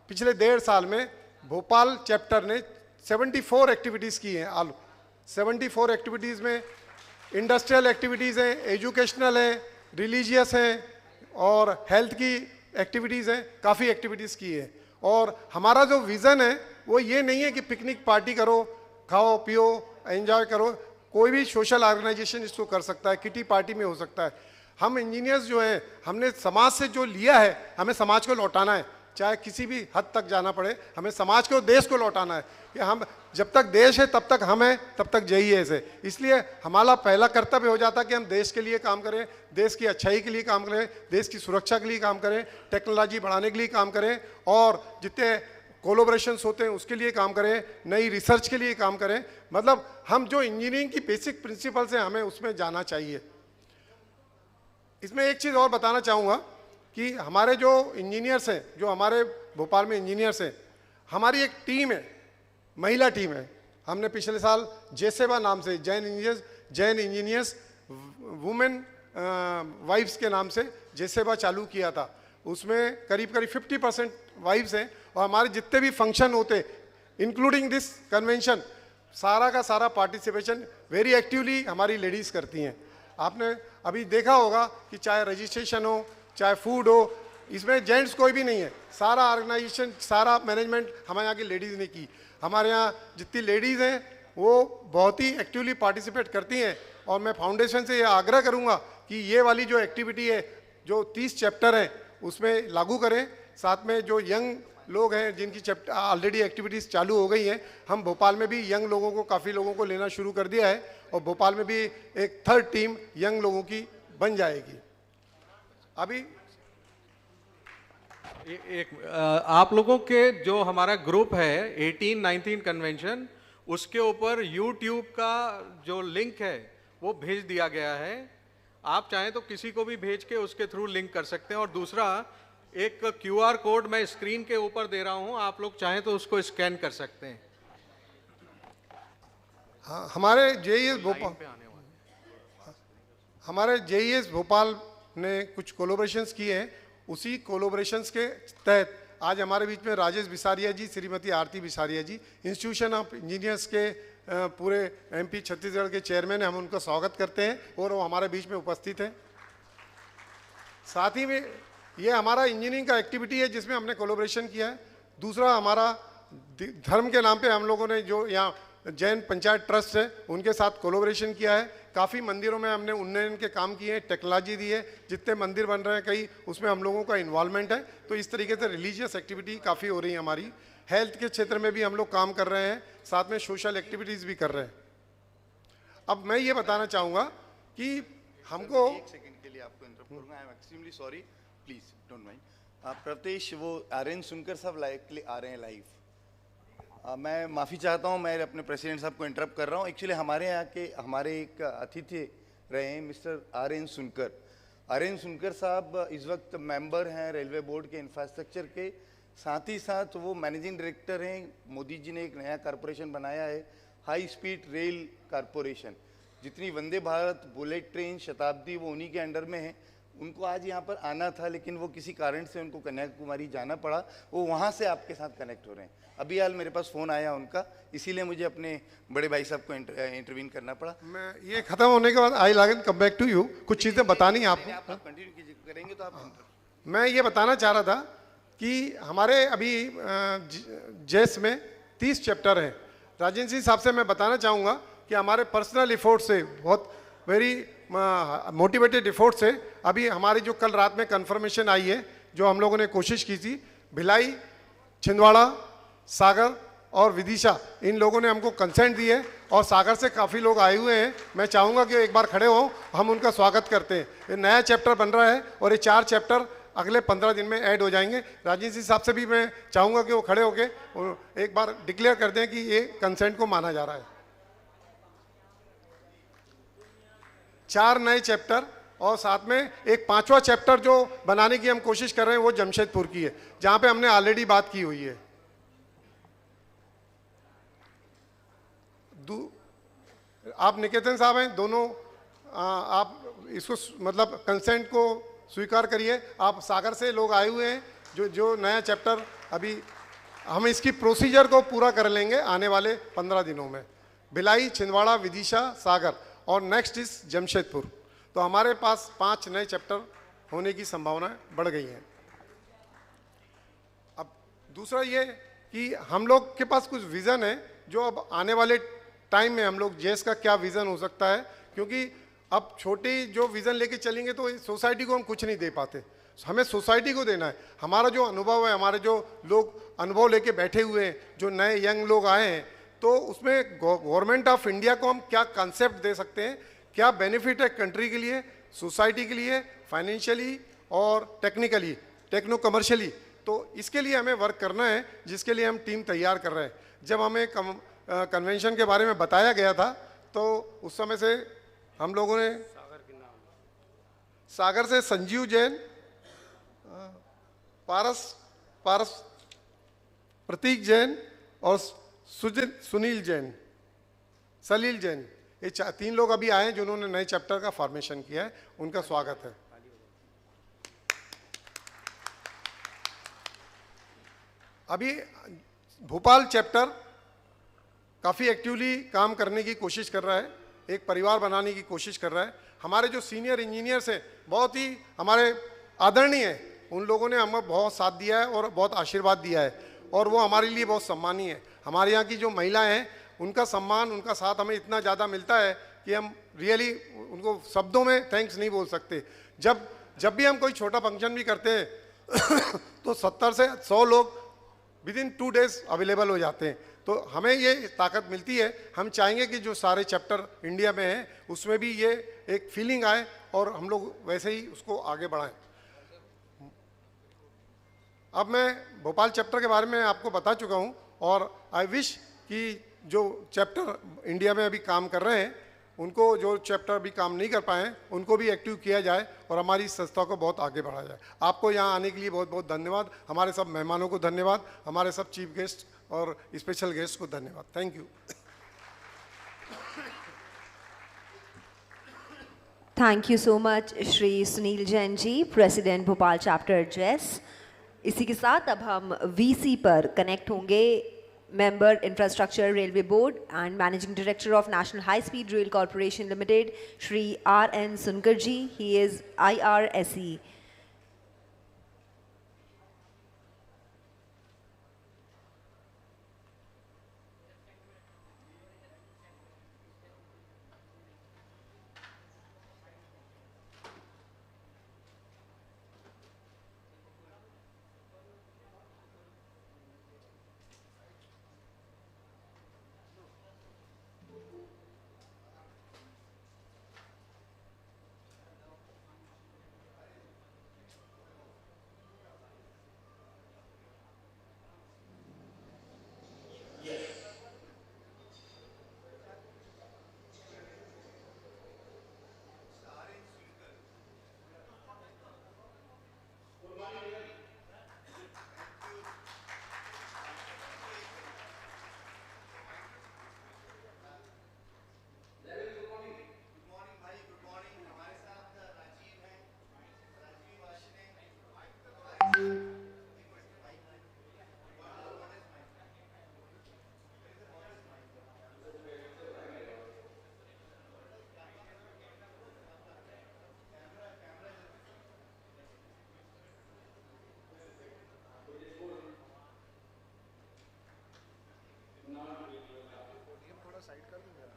पिछले 1.5 साल में भोपाल चैप्टर ने 74 एक्टिविटीज़ की हैं। 74 एक्टिविटीज़ में इंडस्ट्रियल एक्टिविटीज़ हैं, एजुकेशनल हैं, रिलीजियस हैं और हेल्थ की एक्टिविटीज़ हैं। काफ़ी एक्टिविटीज़ की है। और हमारा जो विज़न है वो ये नहीं है कि पिकनिक पार्टी करो, खाओ पियो, एंजॉय करो। कोई भी सोशल ऑर्गेनाइजेशन इसको कर सकता है, किटी पार्टी में हो सकता है। हम इंजीनियर्स जो हैं, हमने समाज से जो लिया है हमें समाज को लौटाना है, चाहे किसी भी हद तक जाना पड़े। हमें समाज को, देश को लौटाना है कि हम जब तक देश है तब तक हम हैं, तब तक जई है ऐसे। इसलिए हमारा पहला कर्तव्य हो जाता है कि हम देश के लिए काम करें, देश की अच्छाई के लिए काम करें, देश की सुरक्षा के लिए काम करें, टेक्नोलॉजी बढ़ाने के लिए काम करें और जितने कोलोब्रेशंस होते हैं उसके लिए काम करें, नई रिसर्च के लिए काम करें। मतलब हम जो इंजीनियरिंग की बेसिक प्रिंसिपल्स हैं हमें उसमें जाना चाहिए। इसमें एक चीज़ और बताना चाहूँगा कि हमारे जो इंजीनियर्स हैं, जो हमारे भोपाल में इंजीनियर्स हैं, हमारी एक टीम है, महिला टीम है। हमने पिछले साल जेसेबा नाम से जैन इंजीनियर्स वुमेन वाइफ्स के नाम से जेसेबा चालू किया था। उसमें करीब 50% वाइफ्स हैं और हमारे जितने भी फंक्शन होते इंक्लूडिंग दिस कन्वेंशन, सारा का सारा पार्टिसिपेशन वेरी एक्टिवली हमारी लेडीज़ करती हैं। आपने अभी देखा होगा कि चाहे रजिस्ट्रेशन हो, चाहे फूड हो, इसमें जेंट्स कोई भी नहीं है। सारा ऑर्गेनाइजेशन, सारा मैनेजमेंट हमारे यहाँ की लेडीज़ ने की। हमारे यहाँ जितनी लेडीज़ हैं वो बहुत ही एक्टिवली पार्टिसिपेट करती हैं। और मैं फाउंडेशन से ये आग्रह करूँगा कि ये वाली जो एक्टिविटी है, जो 30 चैप्टर हैं उसमें लागू करें। साथ में जो यंग लोग हैं जिनकी ऑलरेडी एक्टिविटीज़ चालू हो गई हैं, हम भोपाल में भी यंग लोगों को, काफ़ी लोगों को लेना शुरू कर दिया है और भोपाल में भी एक थर्ड टीम यंग लोगों की बन जाएगी। अभी आप लोगों के जो हमारा ग्रुप है 18-19 कन्वेंशन, उसके ऊपर YouTube का जो लिंक है वो भेज दिया गया है। आप चाहें तो किसी को भी भेज के उसके थ्रू लिंक कर सकते हैं। और दूसरा, एक QR कोड मैं स्क्रीन के ऊपर दे रहा हूं, आप लोग चाहें तो उसको स्कैन कर सकते हैं। हाँ, हमारे JES भोपाल ने कुछ कोलोब्रेशंस किए हैं। उसी कोलोब्रेशंस के तहत आज हमारे बीच में राजेश बिसारिया जी, श्रीमती आरती बिसारिया जी, इंस्टीट्यूशन ऑफ इंजीनियर्स के पूरे MP छत्तीसगढ़ के चेयरमैन हैं, हम उनका स्वागत करते हैं और वो हमारे बीच में उपस्थित हैं। साथ ही में ये हमारा इंजीनियरिंग का एक्टिविटी है जिसमें हमने कोलोब्रेशन किया है। दूसरा, हमारा धर्म के नाम पे हम लोगों ने जो यहाँ जैन पंचायत ट्रस्ट है उनके साथ कोलोब्रेशन किया है। काफ़ी मंदिरों में हमने उन्नयन के काम किए हैं, टेक्नोलॉजी दी है, जितने मंदिर बन रहे हैं कई, उसमें हम लोगों का इन्वॉल्वमेंट है। तो इस तरीके से रिलीजियस एक्टिविटी काफ़ी हो रही है हमारी। हेल्थ के क्षेत्र में भी हम लोग काम कर रहे हैं, साथ में सोशल एक्टिविटीज़ भी कर रहे हैं। अब मैं ये बताना चाहूँगा कि हमको एक सेकंड के लिए आपको इंटरप्ट करूँगा, I am extremely sorry, please don't mind. Pratyesh वो आर्यन सुनकर सब लाइव आ रहे हैं लाइव। मैं माफ़ी चाहता हूँ, मैं अपने प्रेसिडेंट साहब को इंटरप्ट कर रहा हूँ। एक्चुअली हमारे यहाँ के हमारे एक अतिथि रहे हैं मिस्टर आर्यन सुनकर। आर्यन सुनकर साहब इस वक्त मेंबर हैं रेलवे बोर्ड के इंफ्रास्ट्रक्चर के, साथ ही साथ वो मैनेजिंग डायरेक्टर हैं। मोदी जी ने एक नया कॉरपोरेशन बनाया है, हाई स्पीड रेल कॉरपोरेशन। जितनी वंदे भारत, बुलेट ट्रेन, शताब्दी, वो उन्हीं के अंडर में है। उनको आज यहाँ पर आना था लेकिन वो किसी कारण से उनको कन्याकुमारी जाना पड़ा, वो वहाँ से आपके साथ कनेक्ट हो रहे हैं। अभी हाल मेरे पास फ़ोन आया उनका, इसीलिए मुझे अपने बड़े भाई साहब को इंटरवीन करना पड़ा। मैं ये खत्म होने के बाद आई लागन कम बैक टू यू, कुछ चीज़ें बतानी आपको। आप कंटिन्यू करेंगे तो आप। मैं ये बताना चाह रहा था कि हमारे अभी जेस में 30 चैप्टर हैं। राजेंद्र सिंह साहब से मैं बताना चाहूँगा कि हमारे पर्सनल एफर्ट से, बहुत वेरी मोटिवेटेड एफर्ट से, अभी हमारी जो कल रात में कंफर्मेशन आई है, जो हम लोगों ने कोशिश की थी, भिलाई, छिंदवाड़ा, सागर और विदिशा, इन लोगों ने हमको कंसेंट दी है और सागर से काफ़ी लोग आए हुए हैं। मैं चाहूँगा कि एक बार खड़े हों, हम उनका स्वागत करते हैं। ये नया चैप्टर बन रहा है और ये 4 चैप्टर अगले 15 दिन में ऐड हो जाएंगे। राजेंद्र सिंह साहब से भी मैं चाहूँगा कि वो खड़े होकर एक बार डिक्लेयर कर दें कि ये कंसेंट को माना जा रहा है। 4 नए चैप्टर और साथ में एक 5वां चैप्टर जो बनाने की हम कोशिश कर रहे हैं वो जमशेदपुर की है, जहाँ पे हमने ऑलरेडी बात की हुई है। आप निकेतन साहब हैं, दोनों आप इसको मतलब कंसेंट को स्वीकार करिए। आप सागर से लोग आए हुए हैं, जो नया चैप्टर अभी हम इसकी प्रोसीजर को पूरा कर लेंगे आने वाले 15 दिनों में। भिलाई, छिंदवाड़ा, विदिशा, सागर और नेक्स्ट इज जमशेदपुर। तो हमारे पास 5 नए चैप्टर होने की संभावना बढ़ गई है। अब दूसरा ये कि हम लोग के पास कुछ विज़न है, जो अब आने वाले टाइम में हम लोग जेस का क्या विज़न हो सकता है, क्योंकि अब छोटी जो विज़न लेके चलेंगे तो सोसाइटी को हम कुछ नहीं दे पाते, हमें सोसाइटी को देना है। हमारा जो अनुभव है, हमारे जो लोग अनुभव लेके बैठे हुए हैं, जो नए यंग लोग आए हैं, तो उसमें गवर्नमेंट ऑफ इंडिया को हम क्या कंसेप्ट दे सकते हैं, क्या बेनिफिट है कंट्री के लिए, सोसाइटी के लिए, फाइनेंशियली और टेक्निकली, टेक्नो कमर्शियली। तो इसके लिए हमें वर्क करना है, जिसके लिए हम टीम तैयार कर रहे हैं। जब हमें कन्वेंशन के बारे में बताया गया था तो उस समय से हम लोगों ने सागर से संजीव जैन, पारस प्रतीक जैन और सुनील जैन, सलील जैन, ये 3 लोग अभी आए हैं जिन्होंने नए चैप्टर का फॉर्मेशन किया है। उनका स्वागत है। अभी भोपाल चैप्टर काफ़ी एक्टिवली काम करने की कोशिश कर रहा है, एक परिवार बनाने की कोशिश कर रहा है। हमारे जो सीनियर इंजीनियर्स हैं, बहुत ही हमारे आदरणीय हैं, उन लोगों ने हमें बहुत साथ दिया है और बहुत आशीर्वाद दिया है और वो हमारे लिए बहुत सम्मानीय है। हमारे यहाँ की जो महिलाएं हैं, उनका सम्मान, उनका साथ हमें इतना ज़्यादा मिलता है कि हम रियली उनको शब्दों में थैंक्स नहीं बोल सकते। जब भी हम कोई छोटा फंक्शन भी करते हैं तो 70 से 100 लोग विद इन 2 days अवेलेबल हो जाते हैं। तो हमें ये ताकत मिलती है। हम चाहेंगे कि जो सारे चैप्टर इंडिया में हैं उसमें भी ये एक फीलिंग आए और हम लोग वैसे ही उसको आगे बढ़ाएं। अब मैं भोपाल चैप्टर के बारे में आपको बता चुका हूं और आई विश कि जो चैप्टर इंडिया में अभी काम कर रहे हैं उनको, जो चैप्टर अभी काम नहीं कर पाए हैं उनको भी एक्टिव किया जाए और हमारी संस्था को बहुत आगे बढ़ाया जाए। आपको यहाँ आने के लिए बहुत बहुत धन्यवाद। हमारे सब मेहमानों को धन्यवाद, हमारे सब चीफ गेस्ट और स्पेशल गेस्ट को धन्यवाद। Thank you. Thank you so much Shri Sunil Jain ji, president Bhopal chapter JES. इसी के साथ अब हम वीसी पर कनेक्ट होंगे। Member infrastructure railway board and managing director of national high speed rail corporation limited Shri RN सुनकर जी, ही इज IRSE।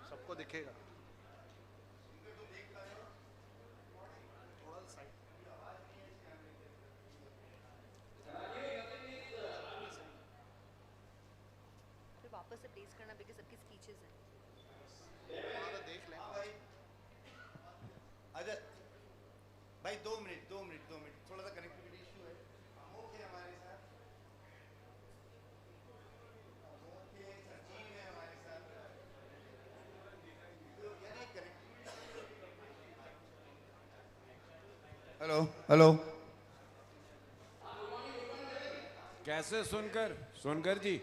सबको दिखेगा। वापस से प्लेस करना बिकॉज़ सबकी स्पीचेस हैं। देख लें अच्छा भाई, 2 मिनट थोड़ा सा कनेक्टिविटी इशू है। ओके, हमारे साथ संजीव है, हमारे साथ हेलो हेलो। कैसे सुनकर जी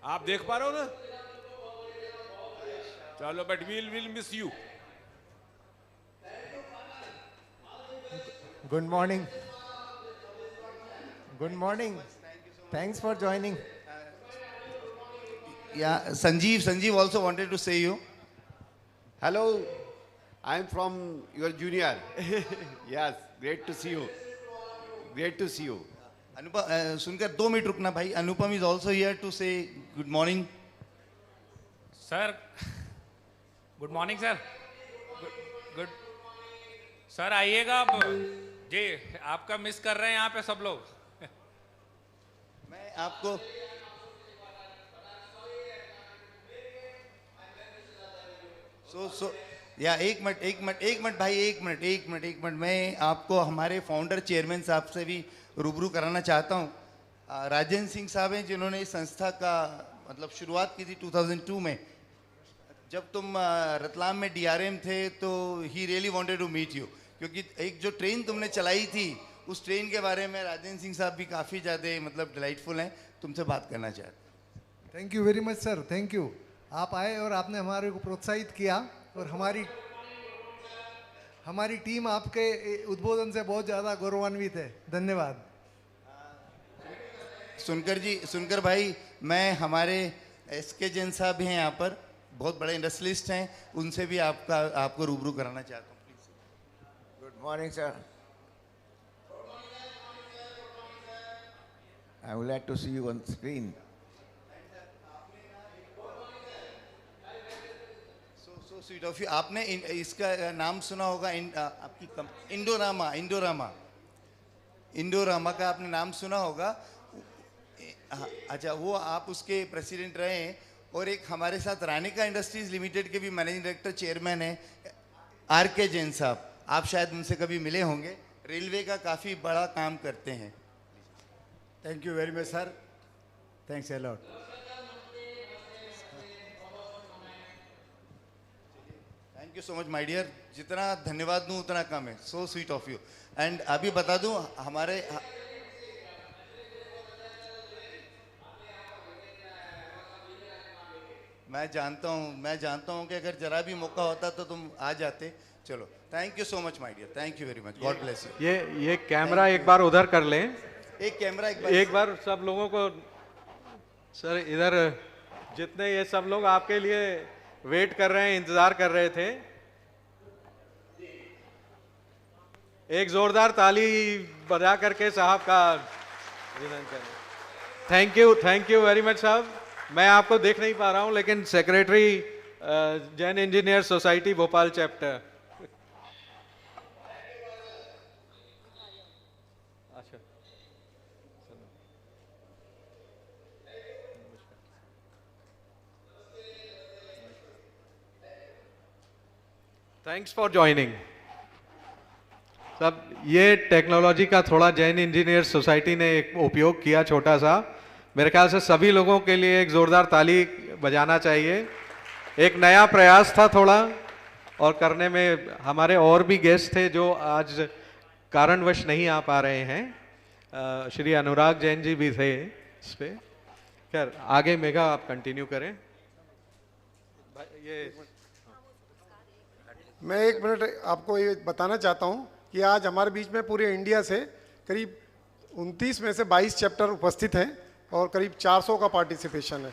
आप देख पा रहे हो ना? चलो, but will miss you. Good morning. Thanks for joining. Yeah, Sanjeev also wanted to say you. Hello, I am from your junior. Yes, great to see you. अनुपम, सुनकर 2 मिनट रुकना भाई। अनुपम is also here to say good morning. Sir, good morning sir. Good sir, आइएगा अब जी, आपका मिस कर रहे हैं यहाँ पे सब लोग। मैं आपको या एक मिनट भाई, मैं आपको हमारे फाउंडर चेयरमैन साहब से भी रूबरू कराना चाहता हूँ। राजेंद्र सिंह साहब हैं जिन्होंने इस संस्था का मतलब शुरुआत की थी 2002 में। जब तुम रतलाम में DRM थे तो he really wanted to meet you, क्योंकि एक जो ट्रेन तुमने चलाई थी उस ट्रेन के बारे में राजेंद्र सिंह साहब भी काफ़ी ज़्यादा मतलब डिलाइटफुल हैं, तुमसे बात करना चाहते। Thank you very much sir, thank you. आप आए और आपने हमारे को प्रोत्साहित किया और हमारी टीम आपके उद्बोधन से बहुत ज़्यादा गौरवान्वित है। धन्यवाद। सुनकर भाई, मैं हमारे SK जैन साहब भी हैं यहाँ पर, बहुत बड़े इंडस्ट्रियलिस्ट हैं, उनसे भी आपको रूबरू कराना चाहता हूँ please. Good morning, sir. I would like to see you on screen. So sweet of you. आपने इसका नाम सुना होगा, आपकी इंडोरामा। इंडोरामा का आपने नाम सुना होगा। हाँ, अच्छा, वो आप उसके प्रेसिडेंट रहे हैं। और एक हमारे साथ रानिका इंडस्ट्रीज लिमिटेड के भी मैनेजिंग डायरेक्टर चेयरमैन है RK जैन साहब, आप शायद उनसे कभी मिले होंगे। रेलवे का काफ़ी बड़ा काम करते हैं। Thank you very much sir, thanks a lot. Thank you so much my dear. जितना धन्यवाद दूं उतना कम है। So sweet of you. And अभी बता दूं हमारे मैं जानता हूं कि अगर जरा भी मौका होता तो तुम आ जाते। चलो, thank you so much my dear, thank you very much, God bless you. ये कैमरा एक बार उधर कर लें। एक कैमरा एक बार सब लोगों को। सर इधर जितने ये सब लोग आपके लिए वेट कर रहे हैं, इंतजार कर रहे थे, एक जोरदार ताली बजा करके साहब का अभिनंदन करें। थैंक यू वेरी मच साहब। मैं आपको देख नहीं पा रहा हूं, लेकिन secretary Jain engineer society Bhopal chapter. अच्छा, थैंक्स फॉर ज्वाइनिंग। सब ये टेक्नोलॉजी का थोड़ा जैन इंजीनियर सोसाइटी ने एक उपयोग किया छोटा सा। मेरे ख्याल से सभी लोगों के लिए एक जोरदार ताली बजाना चाहिए। एक नया प्रयास था थोड़ा, और करने में हमारे और भी गेस्ट थे जो आज कारणवश नहीं आ पा रहे हैं। श्री अनुराग जैन जी भी थे इस पे। खैर आगे मेघा आप कंटिन्यू करें। ये मैं 1 मिनट आपको ये बताना चाहता हूँ कि आज हमारे बीच में पूरे इंडिया से करीब 29 में से 22 चैप्टर उपस्थित हैं और करीब 400 का पार्टिसिपेशन है।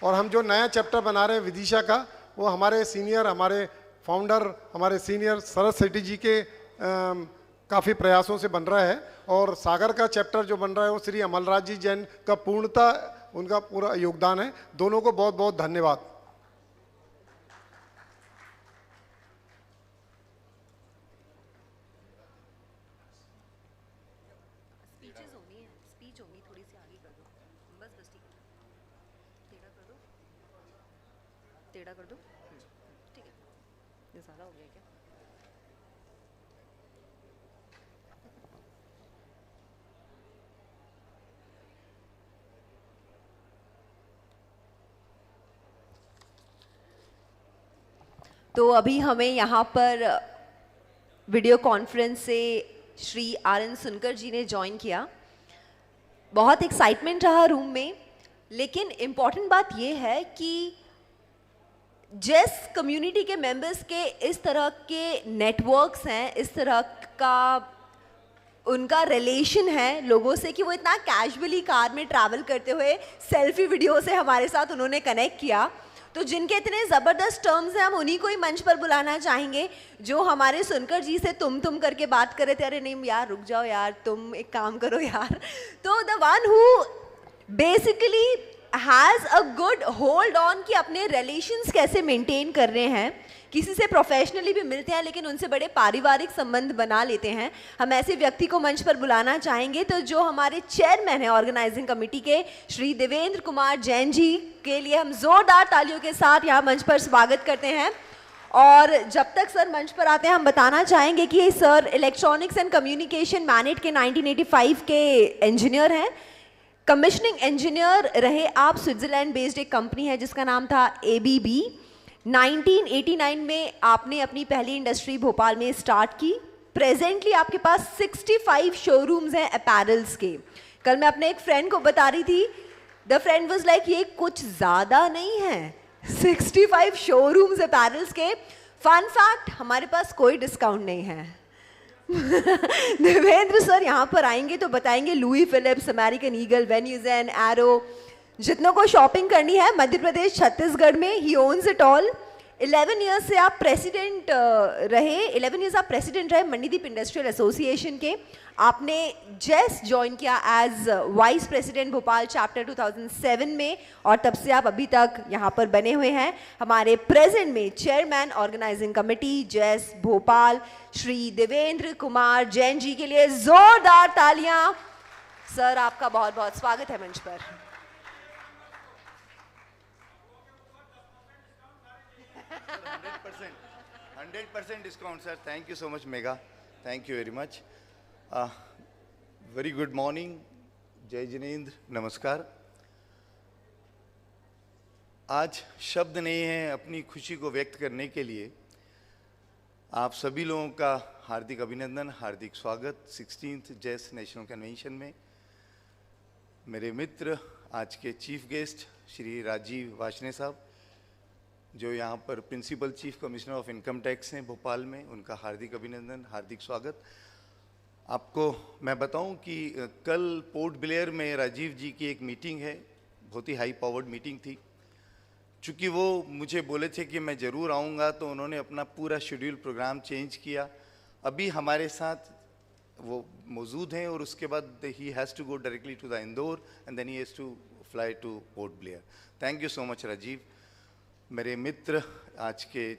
और हम जो नया चैप्टर बना रहे हैं विदिशा का, वो हमारे सीनियर, हमारे फाउंडर, हमारे सीनियर शरद सेठी जी के काफ़ी प्रयासों से बन रहा है। और सागर का चैप्टर जो बन रहा है वो श्री अमलराज जी जैन का पूर्णतः उनका पूरा योगदान है। दोनों को बहुत बहुत धन्यवाद। टेढ़ा कर दो, ठीक है। ये ज़्यादा हो गया क्या? तो अभी हमें यहाँ पर वीडियो कॉन्फ्रेंस से श्री RN सुनकर जी ने ज्वाइन किया। बहुत एक्साइटमेंट रहा रूम में, लेकिन इम्पॉर्टेंट बात ये है कि जेस कम्युनिटी के मेंबर्स के इस तरह के नेटवर्क्स हैं, इस तरह का उनका रिलेशन है लोगों से कि वो इतना कैजुअली कार में ट्रैवल करते हुए सेल्फी वीडियो से हमारे साथ उन्होंने कनेक्ट किया। तो जिनके इतने ज़बरदस्त टर्म्स हैं, हम उन्हीं को ही मंच पर बुलाना चाहेंगे जो हमारे सुनकर जी से तुम करके बात कर रहे थे। अरे नहीं यार, रुक जाओ यार, तुम एक काम करो यार। तो the one who basically has a good hold on कि अपने रिलेशंस कैसे मेंटेन कर रहे हैं, किसी से प्रोफेशनली भी मिलते हैं लेकिन उनसे बड़े पारिवारिक संबंध बना लेते हैं, हम ऐसे व्यक्ति को मंच पर बुलाना चाहेंगे। तो जो हमारे चेयरमैन हैं ऑर्गेनाइजिंग कमेटी के, श्री देवेंद्र कुमार जैन जी के लिए हम जोरदार तालियों के साथ यहाँ मंच पर स्वागत करते हैं। और जब तक सर मंच पर आते हैं, हम बताना चाहेंगे कि sir electronics and communication MANET के 1985 के इंजीनियर हैं। कमिश्निंग इंजीनियर रहे आप। स्विट्जरलैंड बेस्ड एक कंपनी है जिसका नाम था ABB। 1989 में आपने अपनी पहली इंडस्ट्री भोपाल में स्टार्ट की। प्रेजेंटली आपके पास 65 शोरूम्स हैं अपैरल्स के। कल मैं अपने एक फ्रेंड को बता रही थी, द फ्रेंड वाज लाइक ये कुछ ज़्यादा नहीं है, 65 शोरूम्स अपैरल्स के। फन फैक्ट, हमारे पास कोई डिस्काउंट नहीं है। देवेंद्र सर यहाँ पर आएंगे तो बताएंगे Louis Philips, American Eagle, Van Heusen, Arrow, जितनों को शॉपिंग करनी है मध्य प्रदेश छत्तीसगढ़ में, he owns it all. 11 years से आप प्रेसिडेंट रहे, 11 ईयर्स आप प्रेसिडेंट रहे मणिदीप इंडस्ट्रियल एसोसिएशन के। आपने जस्ट ज्वाइन किया as vice president Bhopal chapter 2007 में और तब से आप अभी तक यहाँ पर बने हुए हैं। हमारे प्रेजेंट में चेयरमैन ऑर्गेनाइजिंग कमेटी जैस भोपाल श्री देवेंद्र कुमार जैन जी के लिए जोरदार तालियां। सर, आपका बहुत बहुत स्वागत है मंच पर। 100% discount sir. Thank you so much mega, thank you very much. Very good morning, जय जिनेंद्र, नमस्कार। आज शब्द नहीं है अपनी खुशी को व्यक्त करने के लिए। आप सभी लोगों का हार्दिक अभिनंदन, हार्दिक स्वागत 16th जैस नेशनल कन्वेंशन में। मेरे मित्र आज के चीफ गेस्ट श्री राजीव वाशने साहब, जो यहाँ पर principal chief commissioner of income tax हैं भोपाल में, उनका हार्दिक अभिनंदन, हार्दिक स्वागत। आपको मैं बताऊं कि कल पोर्ट ब्लेयर में राजीव जी की एक मीटिंग है, बहुत ही हाई पावर्ड मीटिंग थी। चूँकि वो मुझे बोले थे कि मैं ज़रूर आऊँगा, तो उन्होंने अपना पूरा शेड्यूल प्रोग्राम चेंज किया। अभी हमारे साथ वो मौजूद हैं और उसके बाद he has to go directly to the Indore and then he has to fly to Port Blair. Thank you so much Rajiv. मेरे मित्र आज के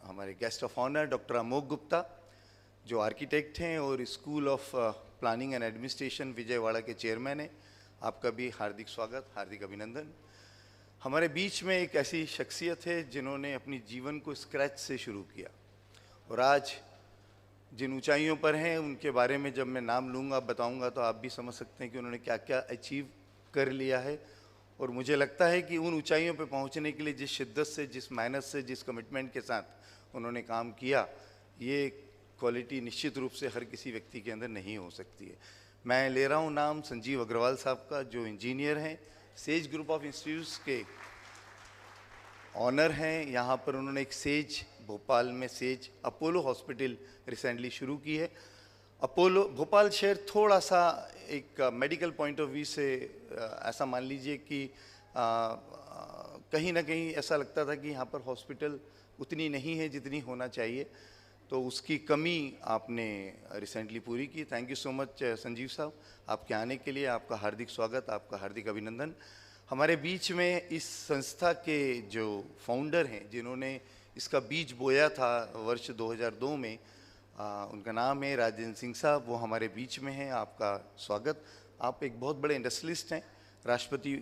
हमारे guest of honour doctor Amok Gupta, जो आर्किटेक्ट हैं और school of planning and administration Vijayawada के चेयरमैन हैं, आपका भी हार्दिक स्वागत, हार्दिक अभिनंदन। हमारे बीच में एक ऐसी शख्सियत है जिन्होंने अपनी जीवन को स्क्रैच से शुरू किया और आज जिन ऊंचाइयों पर हैं उनके बारे में जब मैं नाम लूँगा, बताऊँगा, तो आप भी समझ सकते हैं कि उन्होंने क्या क्या अचीव कर लिया है। और मुझे लगता है कि उन ऊंचाइयों पे पहुंचने के लिए जिस शिद्दत से, जिस मेहनत से, जिस कमिटमेंट के साथ उन्होंने काम किया, ये क्वालिटी निश्चित रूप से हर किसी व्यक्ति के अंदर नहीं हो सकती है। मैं ले रहा हूं नाम संजीव अग्रवाल साहब का, जो इंजीनियर हैं, सेज ग्रुप ऑफ इंस्टीट्यूट्स के ऑनर हैं। यहाँ पर उन्होंने एक सेज भोपाल में सेज अपोलो हॉस्पिटल रिसेंटली शुरू की है। अपोलो भोपाल शहर थोड़ा सा एक मेडिकल पॉइंट ऑफ व्यू से ऐसा मान लीजिए कि कहीं ना कहीं ऐसा लगता था कि यहाँ पर हॉस्पिटल उतनी नहीं है जितनी होना चाहिए, तो उसकी कमी आपने रिसेंटली पूरी की। Thank you so much Sanjeev साहब, आपके आने के लिए आपका हार्दिक स्वागत, आपका हार्दिक अभिनंदन। हमारे बीच में इस संस्था के जो फाउंडर हैं, जिन्होंने इसका बीज बोया था वर्ष 2002 में, उनका नाम है राजेंद्र सिंह साहब, वो हमारे बीच में हैं। आपका स्वागत। आप एक बहुत बड़े इंडस्ट्रियलिस्ट हैं, राष्ट्रपति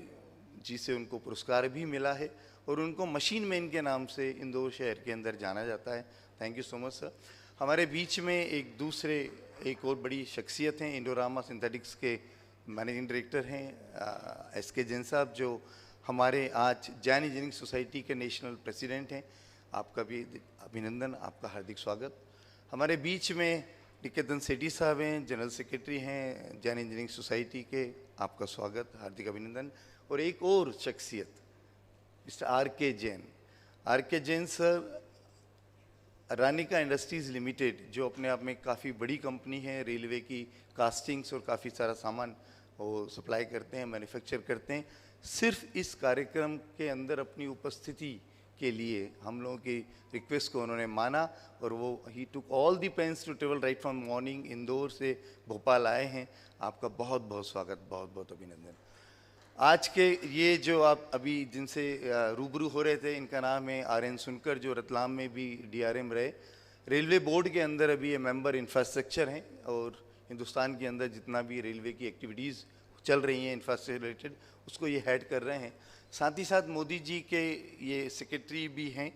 जी से उनको पुरस्कार भी मिला है और उनको मशीन मैन के नाम से इंदौर शहर के अंदर जाना जाता है। Thank you so much sir. हमारे बीच में एक और बड़ी शख्सियत हैं, इंडोरामा सिंथेटिक्स के मैनेजिंग डायरेक्टर हैं एसके जैन साहब, जो हमारे आज जैन इंजीनियरिंग सोसाइटी के नेशनल प्रेसिडेंट हैं। आपका भी अभिनंदन, आपका हार्दिक स्वागत। हमारे बीच में निकेतन सेठी साहब हैं, जनरल सेक्रेटरी हैं जैन इंजीनियरिंग सोसाइटी के, आपका स्वागत, हार्दिक अभिनंदन। और एक और शख्सियत mister R K. Jain. R K. Jain sir Ranika industries limited, जो अपने आप में काफ़ी बड़ी कंपनी है, रेलवे की कास्टिंग्स और काफ़ी सारा सामान वो सप्लाई करते हैं, मैन्युफैक्चर करते हैं। सिर्फ इस कार्यक्रम के अंदर अपनी उपस्थिति के लिए हम लोगों की रिक्वेस्ट को उन्होंने माना और वो he took all the pains to travel right from morning, Indore से भोपाल आए हैं। आपका बहुत बहुत स्वागत, बहुत बहुत अभिनंदन। आज के ये जो आप अभी जिनसे रूबरू हो रहे थे, इनका नाम है आर.एन. सुनकर, जो रतलाम में भी DRM रहे, रेलवे बोर्ड के अंदर अभी ये मेंबर इंफ्रास्ट्रक्चर हैं और हिंदुस्तान के अंदर जितना भी रेलवे की एक्टिविटीज़ चल रही हैं इंफ्रास्ट्रक्चर रिलेटेड, उसको ये हेड कर रहे हैं। साथ ही साथ मोदी जी के ये सेक्रेटरी भी हैं,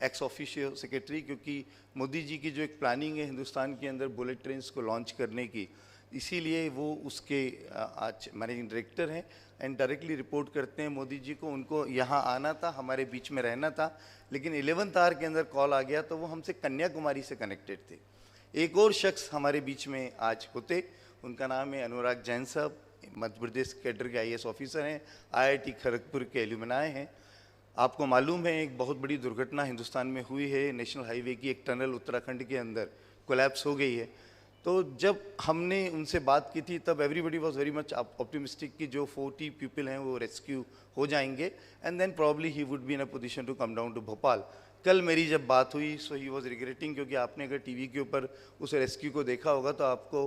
एक्स ऑफिशियल सेक्रेटरी, क्योंकि मोदी जी की जो एक प्लानिंग है हिंदुस्तान के अंदर बुलेट ट्रेन्स को लॉन्च करने की, इसीलिए वो उसके आज मैनेजिंग डायरेक्टर हैं एंड डायरेक्टली रिपोर्ट करते हैं मोदी जी को। उनको यहाँ आना था, हमारे बीच में रहना था, लेकिन 11th आवर के अंदर कॉल आ गया, तो वो हमसे कन्याकुमारी से कनेक्टेड थे। एक और शख्स हमारे बीच में आज होते, उनका नाम है अनुराग जैन साहब, मध्य प्रदेश कैडर के IAS ऑफिसर हैं, IIT खड़गपुर के एल्यूमिनाई हैं। आपको मालूम है एक बहुत बड़ी दुर्घटना हिंदुस्तान में हुई है, नेशनल हाईवे की एक टनल उत्तराखंड के अंदर कोलैप्स हो गई है। तो जब हमने उनसे बात की थी तब everybody was very much optimistic कि जो 40 पीपल हैं वो रेस्क्यू हो जाएंगे and then probably he would be in a position to come down to Bhopal. कल मेरी जब बात हुई सो ही वाज रिग्रेटिंग, क्योंकि आपने अगर टीवी के ऊपर उस रेस्क्यू को देखा होगा तो आपको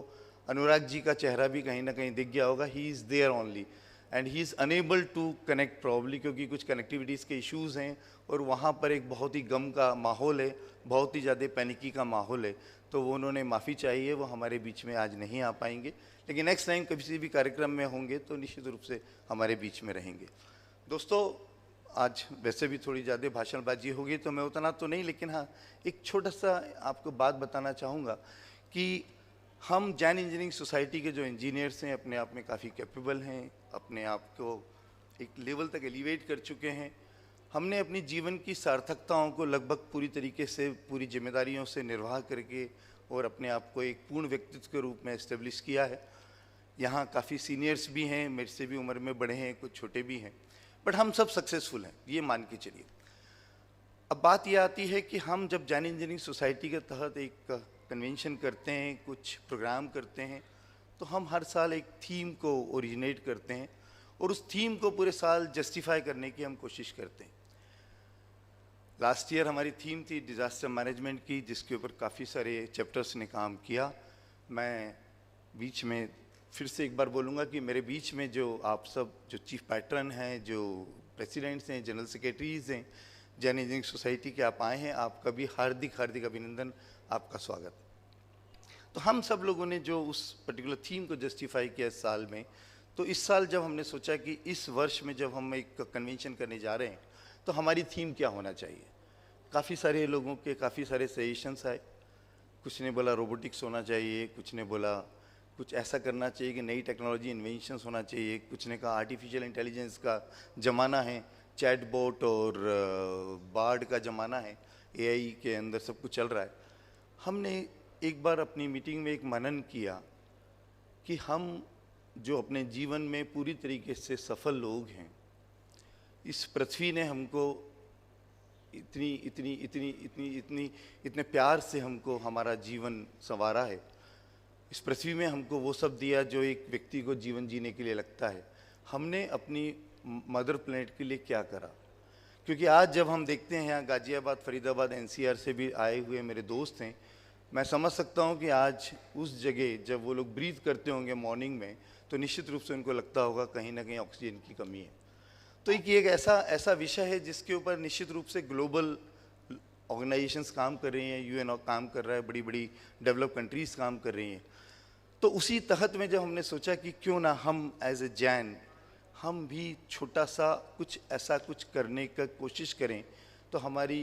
अनुराग जी का चेहरा भी कहीं ना कहीं दिख गया होगा, he is there only and he is unable to connect probably, क्योंकि कुछ कनेक्टिविटीज़ के इश्यूज़ हैं और वहाँ पर एक बहुत ही गम का माहौल है, बहुत ही ज़्यादा पैनिकी का माहौल है। तो वो उन्होंने माफ़ी चाहिए, वो हमारे बीच में आज नहीं आ पाएंगे, लेकिन नेक्स्ट टाइम किसी भी कार्यक्रम में होंगे तो निश्चित रूप से हमारे बीच में रहेंगे। दोस्तों, आज वैसे भी थोड़ी ज़्यादा भाषणबाजी होगी तो मैं उतना तो नहीं, लेकिन हाँ एक छोटा सा आपको बात बताना चाहूँगा कि हम जैन इंजीनियरिंग सोसाइटी के जो इंजीनियर्स हैं अपने आप में काफ़ी कैपेबल हैं, अपने आप को एक लेवल तक एलिवेट कर चुके हैं। हमने अपनी जीवन की सार्थकताओं को लगभग पूरी तरीके से पूरी जिम्मेदारियों से निर्वाह करके और अपने आप को एक पूर्ण व्यक्तित्व के रूप में इस्टेब्लिश किया है। यहाँ काफ़ी सीनियर्स भी हैं, मेरे से भी उम्र में बड़े हैं, कुछ छोटे भी हैं, बट हम सब सक्सेसफुल हैं, ये मान के चलिए। अब बात ये आती है कि हम जब जैन इंजीनियरिंग सोसाइटी के तहत एक कन्वेंशन करते हैं, कुछ प्रोग्राम करते हैं, तो हम हर साल एक थीम को ओरिजिनेट करते हैं और उस थीम को पूरे साल जस्टिफाई करने की हम कोशिश करते हैं। लास्ट ईयर हमारी थीम थी डिज़ास्टर मैनेजमेंट की, जिसके ऊपर काफ़ी सारे चैप्टर्स ने काम किया। मैं बीच में फिर से एक बार बोलूँगा कि मेरे बीच में जो आप सब जो चीफ पैटर्न हैं, जो प्रेसिडेंट्स हैं, जनरल सेक्रेटरीज़ हैं जैन इंजीनियरिंग सोसाइटी के, आप आए हैं, आपका भी हार्दिक हार्दिक अभिनंदन, आपका स्वागत। तो हम सब लोगों ने जो उस पर्टिकुलर थीम को जस्टिफाई किया इस साल में, तो इस साल जब हमने सोचा कि इस वर्ष में जब हम एक कन्वेंशन करने जा रहे हैं तो हमारी थीम क्या होना चाहिए, काफ़ी सारे लोगों के काफ़ी सारे सजेशंस आए। कुछ ने बोला रोबोटिक्स होना चाहिए, कुछ ने बोला कुछ ऐसा करना चाहिए कि नई टेक्नोलॉजी इन्वेंशंस होना चाहिए, कुछ ने कहा आर्टिफिशियल इंटेलिजेंस का ज़माना है, चैटबॉट और बार्ड का ज़माना है, एआई के अंदर सब कुछ चल रहा है। हमने एक बार अपनी मीटिंग में एक मनन किया कि हम जो अपने जीवन में पूरी तरीके से सफल लोग हैं, इस पृथ्वी ने हमको इतने प्यार से हमको हमारा जीवन संवारा है, इस पृथ्वी में हमको वो सब दिया जो एक व्यक्ति को जीवन जीने के लिए लगता है। हमने अपनी मदर प्लेनेट के लिए क्या करा? क्योंकि आज जब हम देखते हैं यहाँ गाजियाबाद, फरीदाबाद, एनसीआर से भी आए हुए मेरे दोस्त हैं, मैं समझ सकता हूँ कि आज उस जगह जब वो लोग ब्रीथ करते होंगे मॉर्निंग में, तो निश्चित रूप से उनको लगता होगा कहीं ना कहीं ऑक्सीजन की कमी है। तो एक ऐसा विषय है जिसके ऊपर निश्चित रूप से ग्लोबल ऑर्गेनाइजेशंस काम कर रही हैं, यूएन काम कर रहा है, बड़ी बड़ी डेवलप कंट्रीज़ काम कर रही हैं। तो उसी तहत में जब हमने सोचा कि क्यों ना हम एज ए जैन हम भी छोटा सा कुछ ऐसा कुछ करने का कोशिश करें, तो हमारी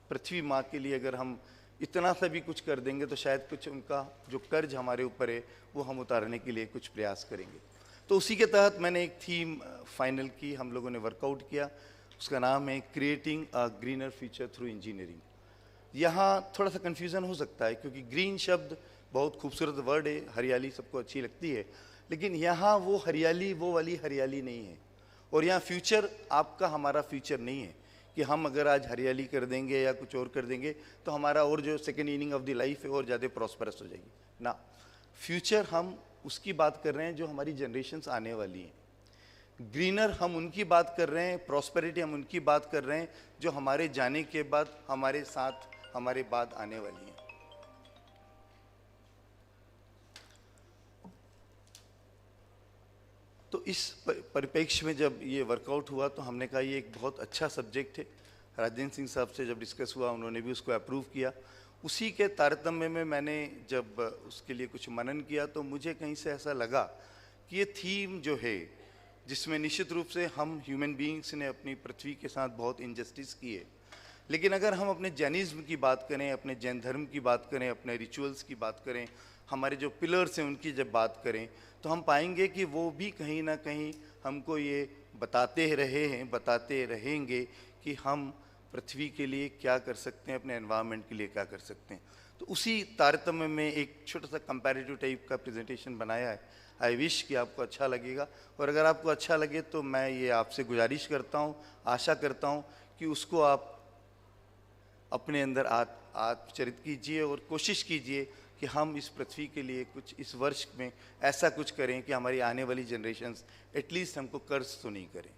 पृथ्वी माँ के लिए अगर हम इतना सा भी कुछ कर देंगे तो शायद कुछ उनका जो कर्ज हमारे ऊपर है वो हम उतारने के लिए कुछ प्रयास करेंगे। तो उसी के तहत मैंने एक थीम फाइनल की, हम लोगों ने वर्कआउट किया, उसका नाम है creating a greener future through engineering. यहाँ थोड़ा सा कन्फ्यूज़न हो सकता है क्योंकि ग्रीन शब्द बहुत खूबसूरत वर्ड है, हरियाली सबको अच्छी लगती है, लेकिन यहाँ वो हरियाली वो वाली हरियाली नहीं है। और यहाँ फ्यूचर आपका हमारा फ्यूचर नहीं है कि हम अगर आज हरियाली कर देंगे या कुछ और कर देंगे तो हमारा और जो second inning of the life है और ज़्यादा प्रॉस्परस हो जाएगी ना। फ्यूचर हम उसकी बात कर रहे हैं जो हमारी जनरेशन्स आने वाली हैं। ग्रीनर हम उनकी बात कर रहे हैं, प्रॉस्पेरिटी हम उनकी बात कर रहे हैं जो हमारे जाने के बाद हमारे साथ हमारे बाद आने वाली हैं। तो इस परिप्रेक्ष्य में जब ये वर्कआउट हुआ तो हमने कहा ये एक बहुत अच्छा सब्जेक्ट है। राजेंद्र सिंह साहब से जब डिस्कस हुआ उन्होंने भी उसको अप्रूव किया। उसी के तारतम्य में मैंने जब उसके लिए कुछ मनन किया तो मुझे कहीं से ऐसा लगा कि ये थीम जो है जिसमें निश्चित रूप से हम ह्यूमन बीइंग्स ने अपनी पृथ्वी के साथ बहुत इनजस्टिस की है, लेकिन अगर हम अपने जैनिज़्म की बात करें, अपने जैन धर्म की बात करें, अपने रिचुअल्स की बात करें, हमारे जो पिलर्स हैं उनकी जब बात करें तो हम पाएंगे कि वो भी कहीं ना कहीं हमको ये बताते रहेंगे कि हम पृथ्वी के लिए क्या कर सकते हैं, अपने एनवायरनमेंट के लिए क्या कर सकते हैं। तो उसी तारतम्य में एक छोटा सा कंपैरेटिव टाइप का प्रेजेंटेशन बनाया है। आई विश कि आपको अच्छा लगेगा, और अगर आपको अच्छा लगे तो मैं ये आपसे गुजारिश करता हूँ, आशा करता हूँ कि उसको आप अपने अंदर आत्मचरित कीजिए और कोशिश कीजिए कि हम इस पृथ्वी के लिए कुछ इस वर्ष में ऐसा कुछ करें कि हमारी आने वाली जनरेशन्स एटलीस्ट हमको कर्ज तो नहीं करें।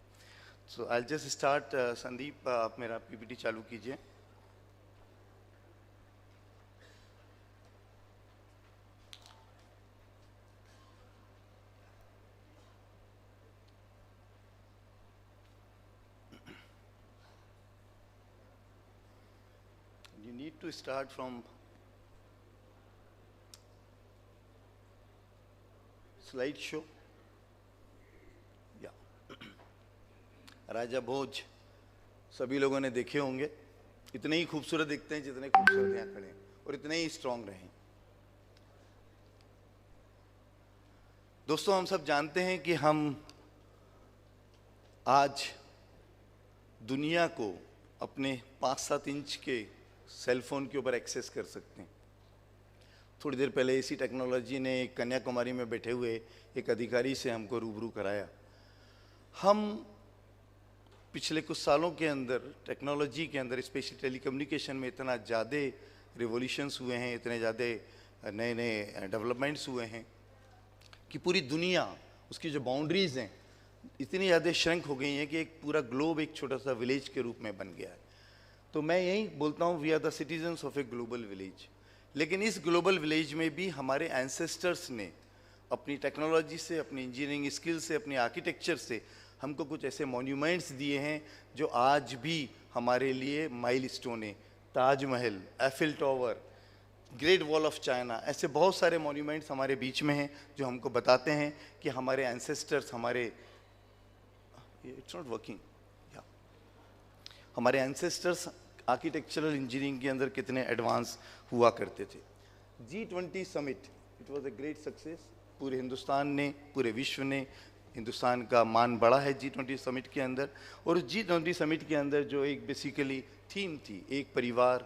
सो आई जस्ट स्टार्ट। संदीप, आप मेरा पीपीटी चालू कीजिए। to start from slideshow. Yeah. राजा भोज सभी लोगों ने देखे होंगे, इतने ही खूबसूरत दिखते हैं जितने खूबसूरत यहाँ खड़े हैं, और इतने ही स्ट्रांग रहे। दोस्तों, हम सब जानते हैं कि हम आज दुनिया को अपने 5-7 इंच के सेलफोन के ऊपर एक्सेस कर सकते हैं। थोड़ी देर पहले इसी टेक्नोलॉजी ने कन्याकुमारी में बैठे हुए एक अधिकारी से हमको रूबरू कराया। हम पिछले कुछ सालों के अंदर टेक्नोलॉजी के अंदर, स्पेशली टेलीकम्युनिकेशन में इतना ज़्यादा रिवोल्यूशंस हुए हैं, इतने ज़्यादा नए नए डेवलपमेंट्स हुए हैं कि पूरी दुनिया, उसकी जो बाउंड्रीज़ हैं इतनी ज़्यादा श्रिंक हो गई हैं कि एक पूरा ग्लोब एक छोटा सा विलेज के रूप में बन गया है। तो मैं यही बोलता हूँ, we are the citizens of a global village. लेकिन इस ग्लोबल विलेज में भी हमारे एंसेस्टर्स ने अपनी टेक्नोलॉजी से, अपनी इंजीनियरिंग स्किल से, अपनी आर्किटेक्चर से हमको कुछ ऐसे मॉन्यूमेंट्स दिए हैं जो आज भी हमारे लिए माइलस्टोन है। Taj Mahal, Eiffel tower, great wall of China, ऐसे बहुत सारे मॉन्यूमेंट्स हमारे बीच में हैं जो हमको बताते हैं कि हमारे एंसेस्टर्स, इट्स नॉट वर्किंग, हमारे एंसेस्टर्स आर्किटेक्चरल इंजीनियरिंग के अंदर कितने एडवांस हुआ करते थे। G20 summit, it was a great success. पूरे हिंदुस्तान ने, पूरे विश्व ने हिंदुस्तान का मान बढ़ा है G20 समिट के अंदर। और उस G20 समिट के अंदर जो एक बेसिकली थीम थी, एक परिवार,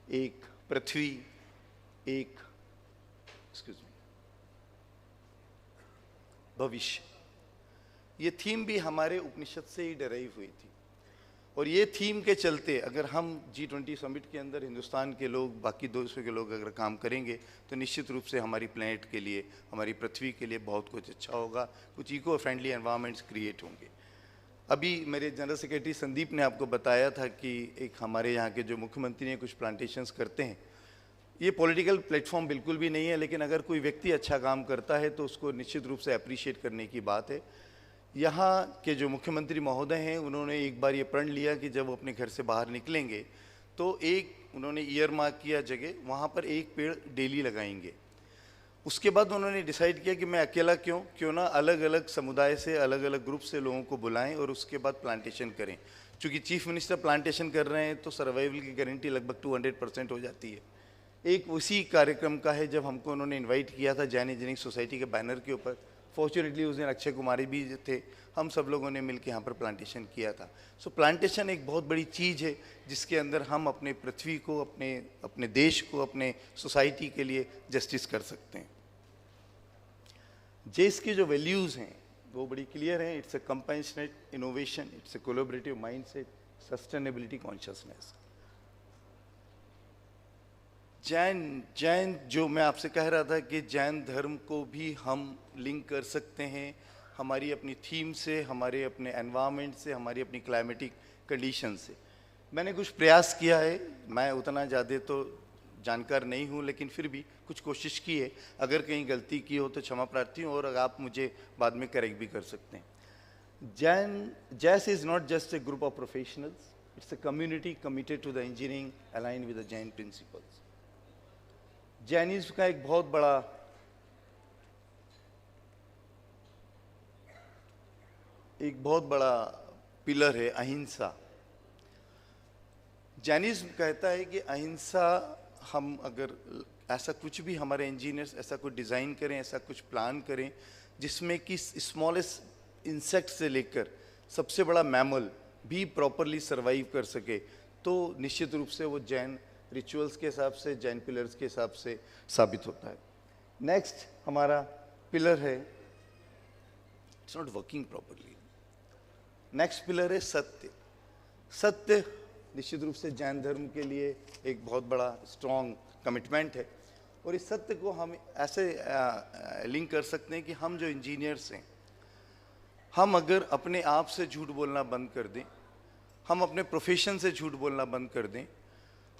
एक पृथ्वी, एक भविष्य, ये थीम भी हमारे उपनिषद से ही डराई हुई थी। और ये थीम के चलते अगर हम G20 समिट के अंदर हिंदुस्तान के लोग, बाकी देशों के लोग अगर काम करेंगे तो निश्चित रूप से हमारी प्लेनेट के लिए, हमारी पृथ्वी के लिए बहुत कुछ अच्छा होगा, कुछ इको फ्रेंडली एनवायरनमेंट्स क्रिएट होंगे। अभी मेरे जनरल सेक्रेटरी संदीप ने आपको बताया था कि एक हमारे यहाँ के जो मुख्यमंत्री हैं कुछ प्लांटेशंस करते हैं। ये पॉलिटिकल प्लेटफॉर्म बिल्कुल भी नहीं है, लेकिन अगर कोई व्यक्ति अच्छा काम करता है तो उसको निश्चित रूप से अप्रिशिएट करने की बात है। यहाँ के जो मुख्यमंत्री महोदय हैं, उन्होंने एक बार ये प्रण लिया कि जब वो अपने घर से बाहर निकलेंगे तो उन्होंने ईयर मार्क किया जगह, वहाँ पर एक पेड़ डेली लगाएंगे। उसके बाद उन्होंने डिसाइड किया कि मैं अकेला क्यों ना अलग अलग समुदाय से, अलग अलग ग्रुप से लोगों को बुलाएं और उसके बाद प्लांटेशन करें। चूँकि चीफ मिनिस्टर प्लांटेशन कर रहे हैं तो सर्वाइवल की गारंटी लगभग 200% हो जाती है। एक उसी कार्यक्रम का है जब हमको उन्होंने इन्वाइट किया था जैन इंजीनियरिंग सोसाइटी के बैनर के ऊपर। फॉर्चुनेटली उस दिन अक्षय कुमार भी थे, हम सब लोगों ने मिलकर यहाँ पर प्लांटेशन किया था। सो प्लांटेशन एक बहुत बड़ी चीज़ है जिसके अंदर हम अपने पृथ्वी को, अपने देश को, अपने सोसाइटी के लिए जस्टिस कर सकते हैं। जेस की जो वैल्यूज़ हैं वो बड़ी क्लियर हैं। It's a compassionate innovation, it's a collaborative mindset, sustainability consciousness. Jain जो मैं आपसे कह रहा था कि जैन धर्म को भी हम लिंक कर सकते हैं हमारी अपनी थीम से, हमारे अपने एनवायरनमेंट से, हमारी अपनी क्लाइमेटिक कंडीशन से। मैंने कुछ प्रयास किया है, मैं उतना ज़्यादा तो जानकार नहीं हूँ, लेकिन फिर भी कुछ कोशिश की है। अगर कहीं गलती की हो तो क्षमा प्रार्थी हूँ, और अगर आप मुझे बाद में करेक्ट भी कर सकते हैं। JES is not just a group of professionals, it's a community committed to the engineering aligned with the Jain principles. Jainism का एक बहुत बड़ा पिलर है अहिंसा। जैनिज्म कहता है कि अहिंसा, हम अगर ऐसा कुछ भी, हमारे इंजीनियर्स ऐसा कुछ डिज़ाइन करें, ऐसा कुछ प्लान करें जिसमें कि स्मॉलेस्ट इंसेक्ट से लेकर सबसे बड़ा मैमल भी प्रॉपरली सर्वाइव कर सके, तो निश्चित रूप से वो जैन रिचुअल्स के हिसाब से, जैन पिलर्स के हिसाब से साबित होता है। नेक्स्ट हमारा पिलर है, it's not working properly. Next pillar है सत्य। सत्य निश्चित रूप से जैन धर्म के लिए एक बहुत बड़ा स्ट्रॉन्ग कमिटमेंट है, और इस सत्य को हम ऐसे लिंक कर सकते हैं कि हम जो इंजीनियर्स हैं, हम अगर अपने आप से झूठ बोलना बंद कर दें, हम अपने प्रोफेशन से झूठ बोलना बंद कर दें,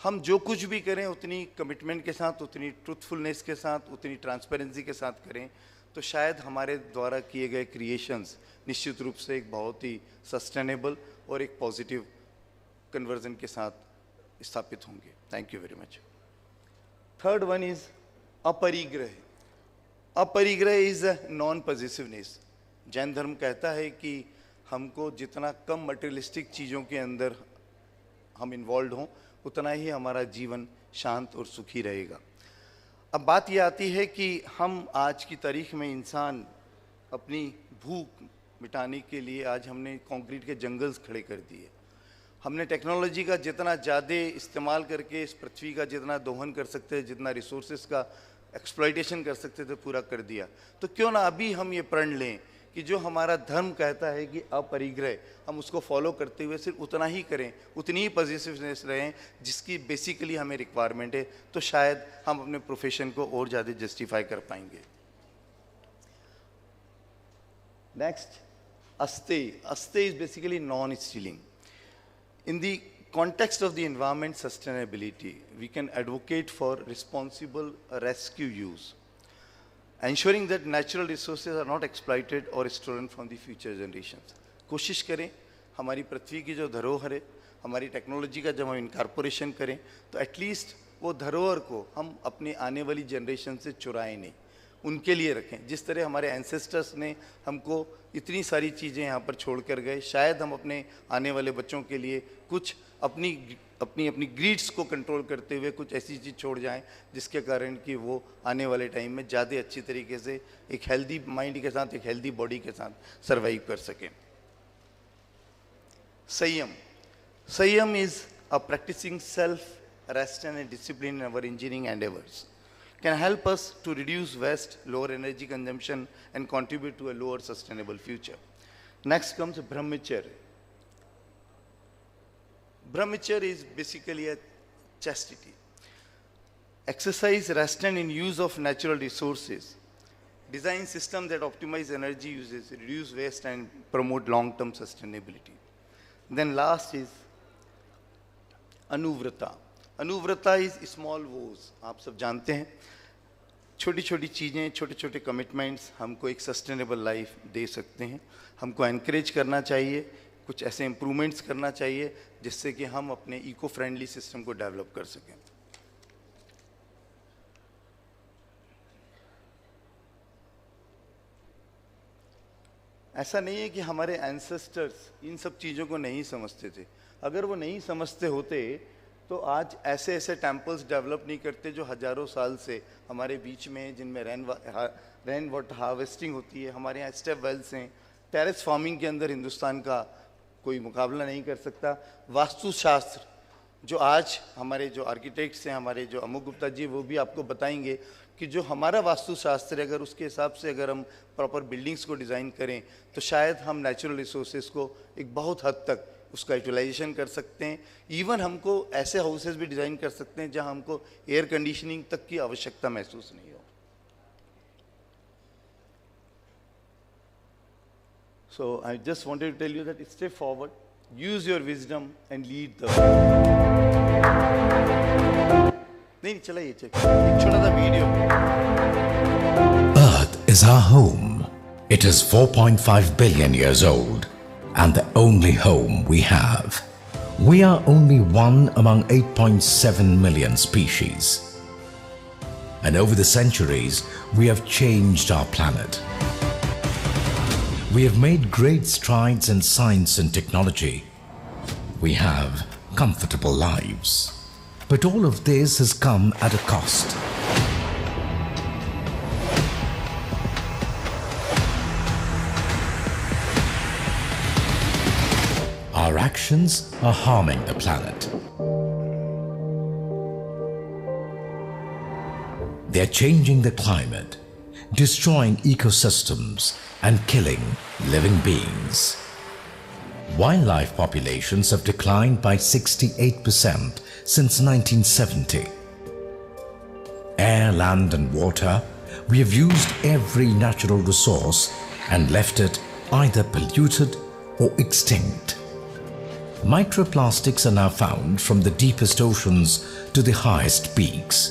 हम जो कुछ भी करें उतनी कमिटमेंट के साथ, उतनी ट्रूथफुलनेस के साथ, उतनी ट्रांसपेरेंसी के साथ करें, तो शायद हमारे द्वारा किए गए क्रिएशंस निश्चित रूप से एक बहुत ही सस्टेनेबल और एक पॉजिटिव कन्वर्जन के साथ स्थापित होंगे। Thank you very much. Third one is aparigraha. Aparigraha is non positiveness. Jain धर्म कहता है कि हमको जितना कम मटेरियलिस्टिक चीज़ों के अंदर हम इन्वॉल्व हों उतना ही हमारा जीवन शांत और सुखी रहेगा। अब बात यह आती है कि हम आज की तारीख में इंसान अपनी भूख मिटाने के लिए आज हमने कंक्रीट के जंगल्स खड़े कर दिए। हमने टेक्नोलॉजी का जितना ज़्यादा इस्तेमाल करके इस पृथ्वी का जितना दोहन कर सकते हैं, जितना रिसोर्सेज का एक्सप्लॉइटेशन कर सकते थे, पूरा कर दिया। तो क्यों ना अभी हम ये प्रण लें कि जो हमारा धर्म कहता है कि अपरिग्रह, हम उसको फॉलो करते हुए सिर्फ उतना ही करें, उतनी ही पॉजिटिवनेस रहें जिसकी बेसिकली हमें रिक्वायरमेंट है, तो शायद हम अपने प्रोफेशन को और ज़्यादा जस्टिफाई कर पाएंगे। नेक्स्ट, अस्ते। अस्ते is basically non stealing. In the context of the environment sustainability, we can advocate for responsible rescue use, ensuring that natural resources are not exploited or stolen from the future generations. कोशिश करें हमारी पृथ्वी की जो धरोहर है, हमारी टेक्नोलॉजी का जब हम इनकॉर्पोरेशन करें तो एटलीस्ट वो धरोहर को हम अपने आने वाली जनरेशन से चुराएं नहीं, उनके लिए रखें। जिस तरह हमारे एंसेस्टर्स ने हमको इतनी सारी चीज़ें यहाँ पर छोड़ कर गए, शायद हम अपने आने वाले बच्चों के लिए कुछ अपनी ग्रीड्स को कंट्रोल करते हुए कुछ ऐसी चीज़ छोड़ जाएं जिसके कारण कि वो आने वाले टाइम में ज़्यादा अच्छी तरीके से एक हेल्दी माइंड के साथ, एक हेल्दी बॉडी के साथ सर्वाइव कर सकें। संयम। संयम is a practising self restraint and discipline in our engineering endeavours, can help us to reduce waste, lower energy consumption and contribute to a lower sustainable future. Next comes brahmacharya. Brahmacharya is basically a chastity. Exercise restraint in use of natural resources. Design systems that optimize energy uses, reduce waste and promote long-term sustainability. Then last is anuvrata. Anuvrata is small vows. आप सब जानते हैं छोटी छोटी चीज़ें, छोटे छोटे कमिटमेंट्स हमको एक सस्टेनेबल लाइफ दे सकते हैं। हमको एनकरेज करना चाहिए, कुछ ऐसे इम्प्रूवमेंट्स करना चाहिए जिससे कि हम अपने इको फ्रेंडली सिस्टम को डेवलप कर सकें। ऐसा नहीं है कि हमारे एंसेस्टर्स इन सब चीज़ों को नहीं समझते थे। अगर वो नहीं समझते होते तो आज ऐसे ऐसे टेम्पल्स डेवलप नहीं करते जो हज़ारों साल से हमारे बीच में, जिनमें रेन वाटर हार्वेस्टिंग होती है। हमारे यहाँ स्टेप वेल्स हैं, टेरेस फार्मिंग के अंदर हिंदुस्तान का कोई मुकाबला नहीं कर सकता। वास्तुशास्त्र जो आज हमारे जो आर्किटेक्ट्स हैं, हमारे जो अमुक गुप्ता जी, वो भी आपको बताएंगे कि जो हमारा वास्तुशास्त्र है, अगर उसके हिसाब से अगर हम प्रॉपर बिल्डिंग्स को डिज़ाइन करें तो शायद हम नेचुरल रिसोर्सेज को एक बहुत हद तक उसका यूटिलाइजेशन कर सकते हैं। इवन हमको ऐसे हाउसेस भी डिज़ाइन कर सकते हैं जहां हमको एयर कंडीशनिंग तक की आवश्यकता महसूस नहीं हो। So I just wanted to tell you that step forward, use your wisdom and lead the. नहीं चला ये चेक, एक छोटा सा video. Earth is our home. It is 4.5 billion years old. And the only home we have. We are only one among 8.7 million species. And over the centuries, we have changed our planet. We have made great strides in science and technology. We have comfortable lives. But all of this has come at a cost. Our actions are harming the planet. They are changing the climate, destroying ecosystems, and killing living beings. Wildlife populations have declined by 68% since 1970. Air, land, and water, we have used every natural resource and left it either polluted or extinct. Microplastics are now found from the deepest oceans to the highest peaks.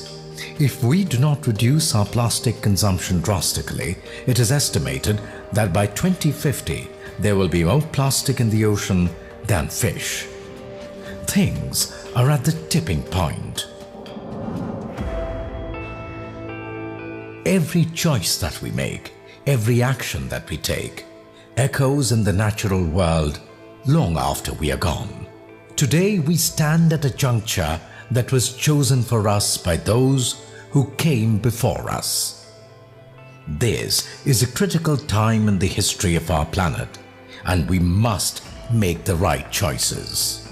If we do not reduce our plastic consumption drastically, it is estimated that by 2050 there will be more plastic in the ocean than fish. things are at the tipping point. Every choice that we make, every action that we take, echoes in the natural world long after we are gone. Today we stand at a juncture that was chosen for us by those who came before us. This is a critical time in the history of our planet, and we must make the right choices.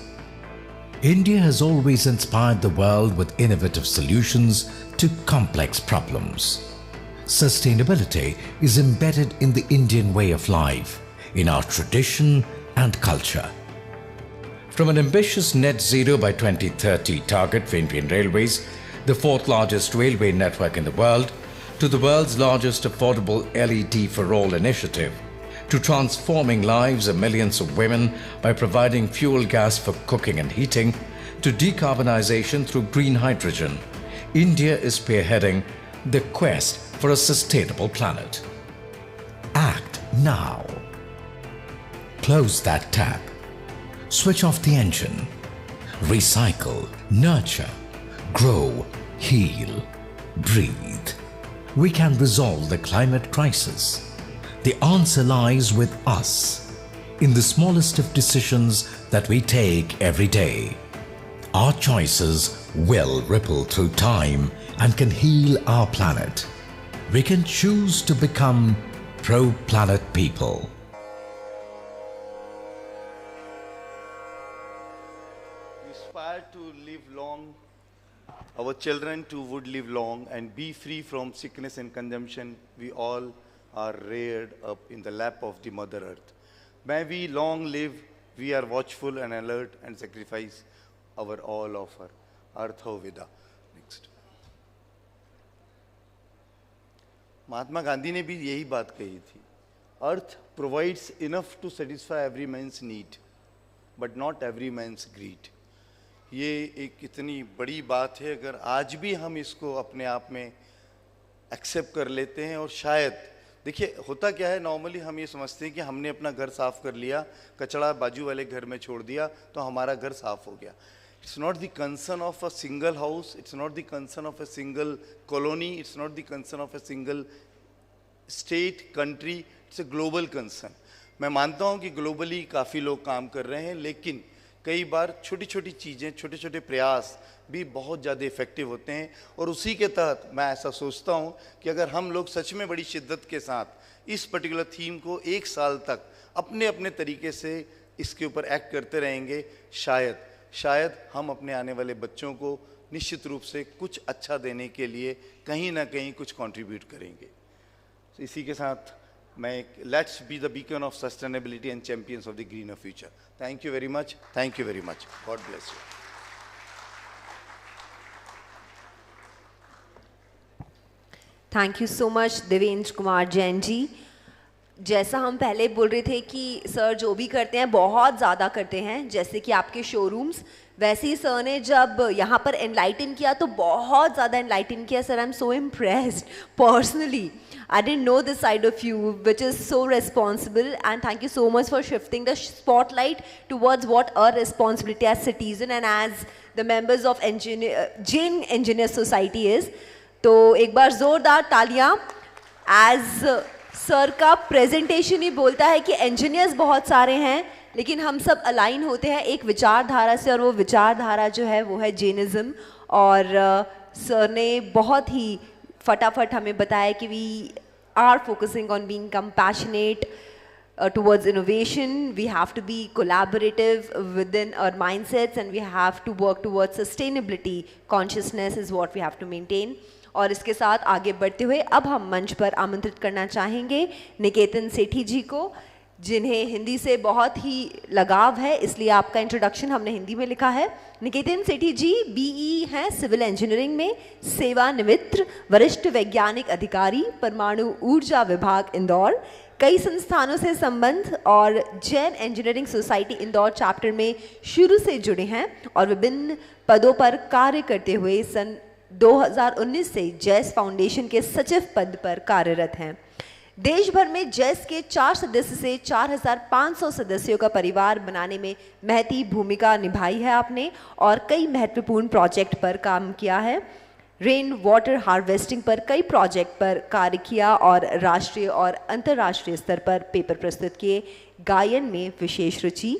India has always inspired the world with innovative solutions to complex problems. Sustainability is embedded in the Indian way of life, in our tradition and culture. From an ambitious net zero by 2030 target for Indian Railways, the fourth largest railway network in the world, to the world's largest affordable LED for all initiative, to transforming lives of millions of women by providing fuel gas for cooking and heating, to decarbonization through green hydrogen, India is spearheading the quest for a sustainable planet. Act now. Close that tap. Switch off the engine. Recycle, nurture, grow, heal, breathe. We can resolve the climate crisis. The answer lies with us, in the smallest of decisions that we take every day. Our choices will ripple through time and can heal our planet. We can choose to become pro-planet people. We aspire to live long, our children too would live long and be free from sickness and consumption. We all are reared up in the lap of the Mother Earth. May we long live, we are watchful and alert and sacrifice our all of our Artho Vida. Next. Mahatma Gandhi ने भी यही बात कही थी. Earth provides enough to satisfy every man's need, but not every man's greed. ये एक इतनी बड़ी बात है, अगर आज भी हम इसको अपने आप में एक्सेप्ट कर लेते हैं. और शायद देखिए होता क्या है, नॉर्मली हम ये समझते हैं कि हमने अपना घर साफ कर लिया, कचरा बाजू वाले घर में छोड़ दिया तो हमारा घर साफ हो गया. It's not the concern of a single house, it's not the concern of a single colony, it's not the concern of a single state, country, it's a global concern. मैं मानता हूँ कि ग्लोबली काफ़ी लोग काम कर रहे हैं, लेकिन कई बार छोटी छोटी चीज़ें, छोटे छोटे प्रयास भी बहुत ज़्यादा इफ़ेक्टिव होते हैं. और उसी के तहत मैं ऐसा सोचता हूँ कि अगर हम लोग सच में बड़ी शिद्दत के साथ इस पर्टिकुलर थीम को एक साल तक अपने अपने तरीके से इसके ऊपर एक्ट करते रहेंगे, शायद हम अपने आने वाले बच्चों को निश्चित रूप से कुछ अच्छा देने के लिए कहीं ना कहीं कुछ कंट्रीब्यूट करेंगे. तो इसी के साथ मैं let's be the beacon of sustainability and champions of the greener future. Thank you very much. Thank you very much. God bless you. Thank you so much Devendra Kumar Jain ji. जैसा हम पहले बोल रहे थे कि सर जो भी करते हैं बहुत ज़्यादा करते हैं, जैसे कि आपके शोरूम्स, वैसे ही सर ने जब यहाँ पर एनलाइटन किया तो बहुत ज़्यादा एनलाइटन किया. Sir I am so impressed personally. I didn't know this side of you, which is so responsible, and thank you so much for shifting the spotlight towards what our responsibility as citizen and as the members of Jain Engineer Society is. तो एक बार ज़ोरदार तालियाँ. As सर का प्रेजेंटेशन ही बोलता है कि इंजीनियर्स बहुत सारे हैं, लेकिन हम सब अलाइन होते हैं एक विचारधारा से, और वो विचारधारा जो है वो है जैनिज़्म. और सर ने बहुत ही फटाफट हमें बताया कि we are focusing on being compassionate towards innovation. We have to be collaborative within our mindsets, and we have to work towards sustainability. Consciousness is what we have to maintain. और इसके साथ आगे बढ़ते हुए अब हम मंच पर आमंत्रित करना चाहेंगे निकेतन सेठी जी को, जिन्हें हिंदी से बहुत ही लगाव है, इसलिए आपका इंट्रोडक्शन हमने हिंदी में लिखा है. निकेतन सेठी जी BE हैं सिविल इंजीनियरिंग में, सेवानिवृत्त वरिष्ठ वैज्ञानिक अधिकारी, परमाणु ऊर्जा विभाग इंदौर. कई संस्थानों से संबंध और Jain engineering society Indore chapter में शुरू से जुड़े हैं और विभिन्न पदों पर कार्य करते हुए सन 2019 से जैस फाउंडेशन के सचिव पद पर कार्यरत हैं. देश भर में जैस के 4 सदस्य से 4,500 सदस्यों का परिवार बनाने में महती भूमिका निभाई है आपने और कई महत्वपूर्ण प्रोजेक्ट पर काम किया है। रेन वाटर हार्वेस्टिंग पर कई प्रोजेक्ट पर कार्य किया और राष्ट्रीय और अंतर्राष्ट्रीय स्तर पर पेपर प्रस्तुत किए। गायन में विशेष रुचि,